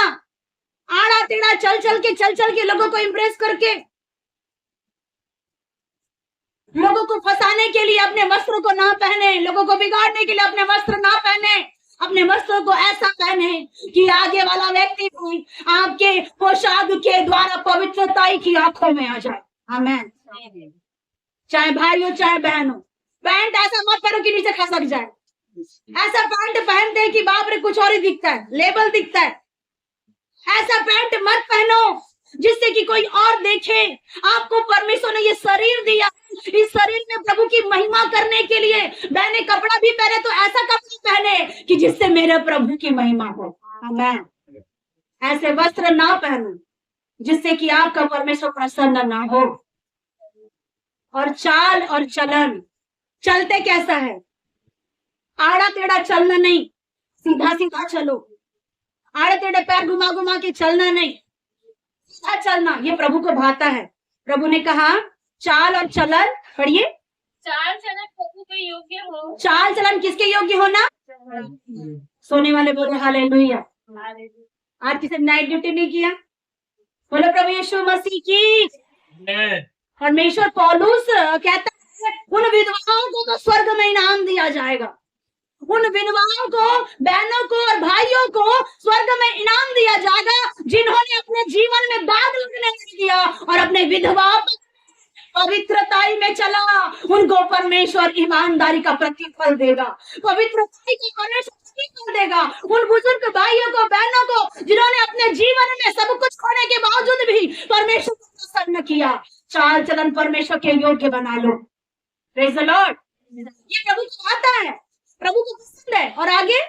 आड़ा टेढ़ा चल चल के लोगों को इम्प्रेस करके, लोगों को फंसाने के लिए अपने वस्त्रों को ना पहने, लोगों को बिगाड़ने के लिए अपने वस्त्र ना पहने, अपने वस्त्रों को ऐसा पहने कि आगे वाला व्यक्ति भी आपके पोशाक के द्वारा पवित्रता की आंखों में आ जाए। आमेन। चाहे भाई हो चाहे बहन हो, पैंट ऐसा मत पहनो कि नीचे खसक जाए। ऐसा पैंट पहनते हैं कि बाप रे कुछ और ही दिखता है, लेबल दिखता है। ऐसा पैंट मत पहनो जिससे कि कोई और देखे। आपको परमेश्वर ने ये शरीर दिया, इस शरीर में प्रभु की महिमा करने के लिए मैंने कपड़ा भी पहने तो ऐसा कपड़ा पहने कि जिससे मेरे प्रभु की महिमा हो। आमेन। ऐसे वस्त्र ना पहनो जिससे कि आपका परमेश्वर प्रसन्न ना हो। और चाल और चलन, चलते कैसा है? आड़ा टेढ़ा चलना नहीं, सीधा सीधा चलो। आड़े टेढ़े पैर घुमा घुमा के चलना नहीं, सीधा चलना। ये प्रभु को भाता है। प्रभु ने कहा चाल और चलन, पढ़िए। चाल चलन प्रभु के योग्य हो। चाल चलन किसके योग्य होना? सोने वाले बोले हालेलुया। आज किसी नाइट ड्यूटी नहीं किया? बोलो प्रभु यीशु मसीह की। परमेश्वर पौलुस कहता है उन विधवाओं को तो स्वर्ग में इनाम दिया जाएगा। उन विधवाओं को, बहनों को और भाइयों को स्वर्ग में इनाम दिया जाएगा जिन्होंने अपने जीवन में दाग लगने नहीं दिया और अपने विधवा पवित्रताई में चला। उनको परमेश्वर ईमानदारी का प्रतिफल देगा, पवित्रताई का परमेश्वर प्रतिफल देगा। उन बुजुर्ग भाइयों को, बहनों को जिन्होंने अपने जीवन में सब कुछ खोने के बावजूद भी परमेश्वर को प्रसन्न किया, चाल चलन परमेश्वर के योग्य बना लो। Praise the Lord. ये प्रभु को आता है, प्रभु को पसंद है। और आगे,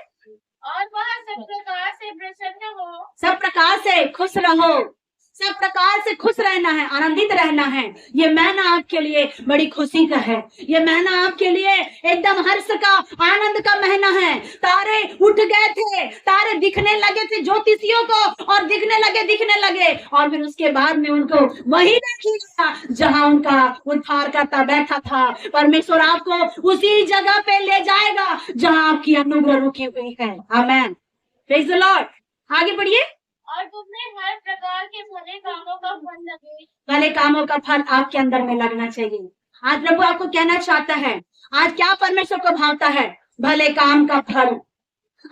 और वह सब प्रकार से प्रसन्न हो। सब प्रकार से खुश रहो, सब प्रकार से खुश रहना है, आनंदित रहना है। ये महीना आपके लिए बड़ी खुशी का है। ये महीना आपके लिए एकदम हर्ष का, आनंद का महीना है। तारे उठ गए थे, तारे दिखने लगे थे ज्योतिषियों को और दिखने लगे और फिर उसके बाद में उनको वही देखिएगा जहां उनका उद्धारकर्ता बैठा था। परमेश्वर आपको उसी जगह पे ले जाएगा जहां आपकी अनुग्रह रुकी हुई है। आमेन। Praise the Lord. आगे बढ़िए। और तुमने हर प्रकार के भले कामों का फल लगे। भले कामों का फल आपके अंदर में लगना चाहिए। आज प्रभु आपको कहना चाहता है, आज क्या परमेश्वर को भावता है? भले काम का फल,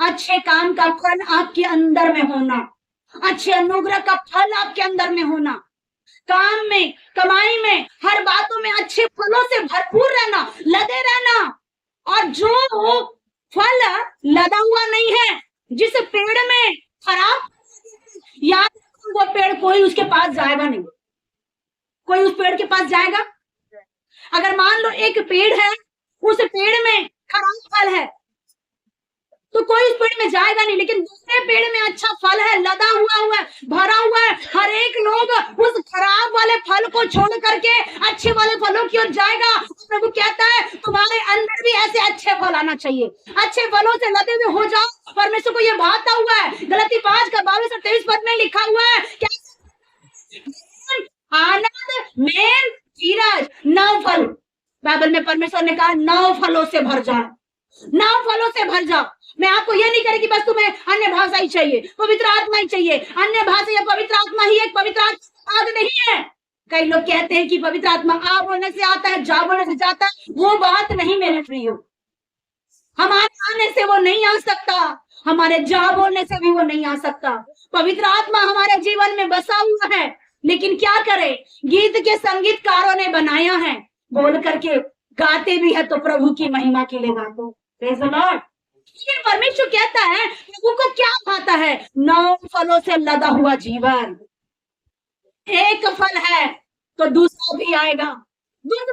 अच्छे काम का फल आपके अंदर में होना, अच्छे अनुग्रह का फल आपके अंदर में होना, काम में, कमाई में, हर बातों में अच्छे फलों से भरपूर रहना, लदे रहना। और जो फल लदा हुआ नहीं है, जिस पेड़ में खराब, याद वो पेड़ कोई उसके पास जाएगा नहीं। कोई उस पेड़ के पास जाएगा? अगर मान लो एक पेड़ है, उस पेड़ में खराब फल है तो कोई उस पेड़ में जाएगा नहीं, लेकिन दूसरे पेड़ में अच्छा फल है, लदा हुआ है, भरा हुआ है। हर एक लोग उस खराब वाले फल को छोड़ करके अच्छे वाले फलों की ओर जाएगा। प्रभु कहता है तुम्हारे अंदर भी ऐसे अच्छे फल आना चाहिए, अच्छे फलों से लदे हुए हो जाओ। परमेश्वर को ये भाता हुआ है। गलती 5:22-23 पद में लिखा हुआ है क्या? आनंद, मेल, धीरज, 9 फल। बाइबल में परमेश्वर ने कहा 9 फलों से भर जाओ, 9 फलों से भर जाओ। मैं आपको ये नहीं कह रही कि बस तुम्हें अन्य भाषा ही चाहिए, पवित्र आत्मा ही चाहिए। अन्य भाषा या पवित्र आत्मा ही एक पवित्र आत्मा नहीं है। कई लोग कहते हैं कि पवित्र आत्मा आ बोलने से आता है, जा बोलने से जाता है। वो बात नहीं मेरे प्रियो। हमारे आने से वो नहीं आ सकता, हमारे जा बोलने से भी वो नहीं आ सकता। पवित्र आत्मा हमारे जीवन में बसा हुआ है, लेकिन क्या करे, गीत के संगीतकारों ने बनाया है, बोल करके गाते भी है तो प्रभु की महिमा के लिए गाते। Praise the Lord. परमेश्वर कहता है प्रभु को क्या भाता है? 9 फलों से लदा हुआ जीवन। एक फल है तो दूसरा भी आएगा, दूसरा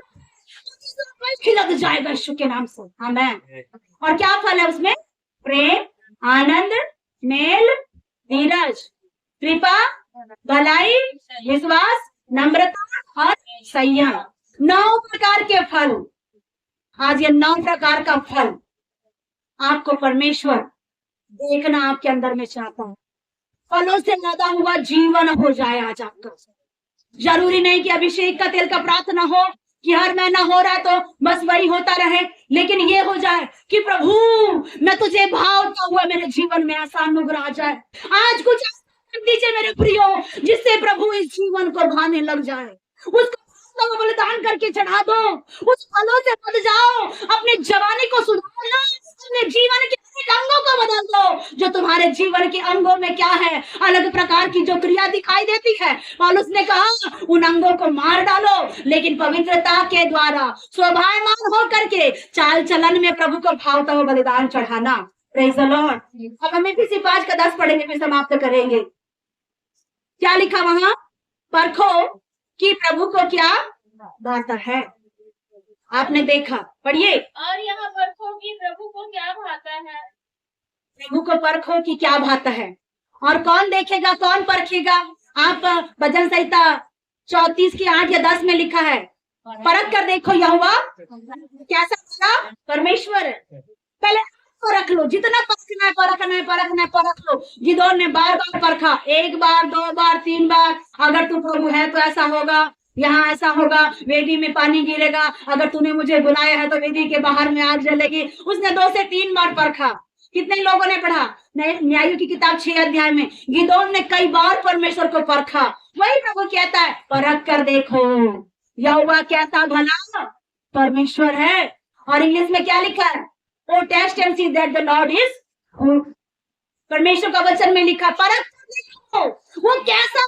फल भी लग जाएगा यीशु के नाम से। आमेन। और क्या फल है उसमें? प्रेम, आनंद, मेल, धीरज, कृपा, भलाई, विश्वास, नम्रता और संयम। 9 प्रकार के फल। आज ये 9 प्रकार का फल आपको परमेश्वर देखना आपके अंदर में चाहता है। फलों से लदा हुआ जीवन हो जाए आज आपका। जरूरी नहीं कि अभिषेक का तेल का प्रार्थना हो कि हर महीना हो रहा है तो बस वही होता रहे, लेकिन ये हो जाए कि प्रभु मैं तुझे भावता हुआ मेरे जीवन में ऐसा अनुग्रह आ जाए। आज कुछ कर दीजिए मेरे प्रियो, जिससे प्रभु इस जीवन को भाने लग जाए। उसको बलिदान करके चढ़ा दो, उस फलों से बच जाओ, अपनी जवानी को सुधार लो, अपने जीवन के अनेक अंगों को बदल दो। जो तुम्हारे जीवन के अंगों में क्या है, अलग प्रकार की जो क्रिया दिखाई देती है, पौलुस ने कहा उन अंगों को मार डालो, लेकिन पवित्रता के द्वारा स्वभावमान हो करके चाल चलन में प्रभु को भावता हुआ बलिदान चढ़ाना। Praise the Lord. अब हम इफिसी 5:10 पढ़ेंगे, फिर समाप्त करेंगे। क्या लिखा वहां? परखो कि प्रभु को क्या भाता है। आपने देखा, पढ़िए। और यहाँ परखो कि प्रभु को क्या भाता है। प्रभु को परखो कि क्या भाता है। और कौन देखेगा, कौन परखेगा? आप भजन संहिता 34 की 8 या 10 में लिखा है, परख कर देखो यहोवा कैसा होगा, परमेश्वर है। पहले परख लो, जितना परखना है परखना है परखना है परख लो। गिदोन ने बार बार परखा, 1 बार 2 बार 3 बार। अगर तू प्रभु है तो ऐसा होगा, यहाँ ऐसा होगा, वेदी में पानी गिरेगा, अगर तूने मुझे बुलाया है तो वेदी के बाहर में आग जलेगी। उसने 2 से 3 बार परखा। कितने लोगों ने पढ़ा न्यायों की किताब 6 अध्याय में, गिदोन ने कई बार परमेश्वर को परखा। वही प्रभु कहता है, परख कर देखो यहोवा कैसा भला परमेश्वर है। और इंग्लिश में क्या लिखा है? O taste and see that the Lord is. परमेश्वर का वचन में लिखा, परख कर देखो वो कैसा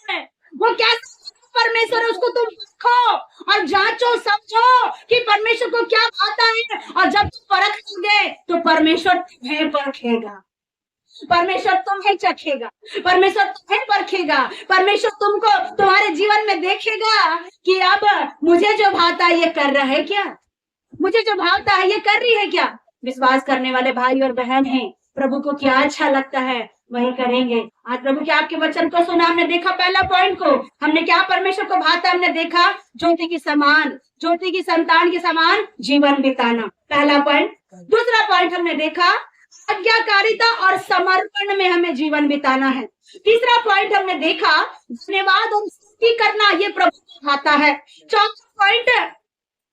है, वो कैसा परमेश्वर है, उसको तुम परखो और जांचो समझो कि परमेश्वर को क्या भाता है। और जब तुम परख लोगे तो परमेश्वर तुम्हें परखेगा, परमेश्वर तुम्हें चखेगा, परमेश्वर तुम्हें परखेगा, परमेश्वर तुमको तुम्हारे जीवन में देखेगा कि अब मुझे जो भाता है ये कर रहा है क्या, मुझे जो भावता है ये कर रही है क्या। विश्वास करने वाले भाई और बहन हैं, प्रभु को क्या अच्छा लगता है वही करेंगे। आज प्रभु के आपके वचन को सुना, हमने देखा पहला पॉइंट को, हमने क्या परमेश्वर को भाता, हमने देखा ज्योति की समान, ज्योति की संतान के समान जीवन बिताना, पहला पॉइंट। दूसरा पॉइंट हमने देखा आज्ञाकारिता और समर्पण में हमें जीवन बिताना है। तीसरा पॉइंट हमने देखा धन्यवाद और स्तुति करना, ये प्रभु को भाता है। चौथा पॉइंट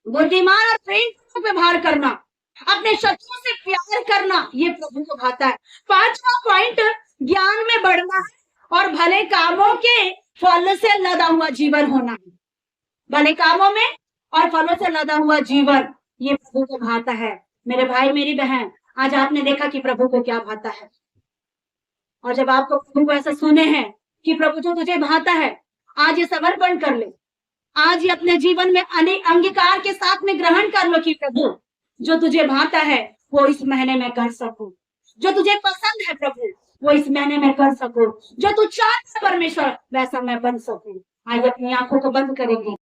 बुद्धिमान और प्रेम को व्यवहार करना, अपने शत्रुओं से प्यार करना, ये प्रभु को भाता है। पांचवा पॉइंट ज्ञान में बढ़ना है और भले कामों के फल से लदा हुआ जीवन होना, भले कामों में और फलों से लदा हुआ जीवन, ये प्रभु को भाता है। मेरे भाई मेरी बहन, आज आपने देखा कि प्रभु को क्या भाता है। और जब आपको प्रभु को ऐसा सुने हैं कि प्रभु जो तुझे भाता है, आज ये समर्पण कर ले, आज ये अपने जीवन में अनेक अंगीकार के साथ में ग्रहण कर लो कि प्रभु जो तुझे भाता है वो इस महीने में कर सकूं, जो तुझे पसंद है प्रभु वो इस महीने में कर सकूं, जो तू चाहता परमेश्वर वैसा मैं बन सकूं। आज अपनी आंखों को बंद करेंगे।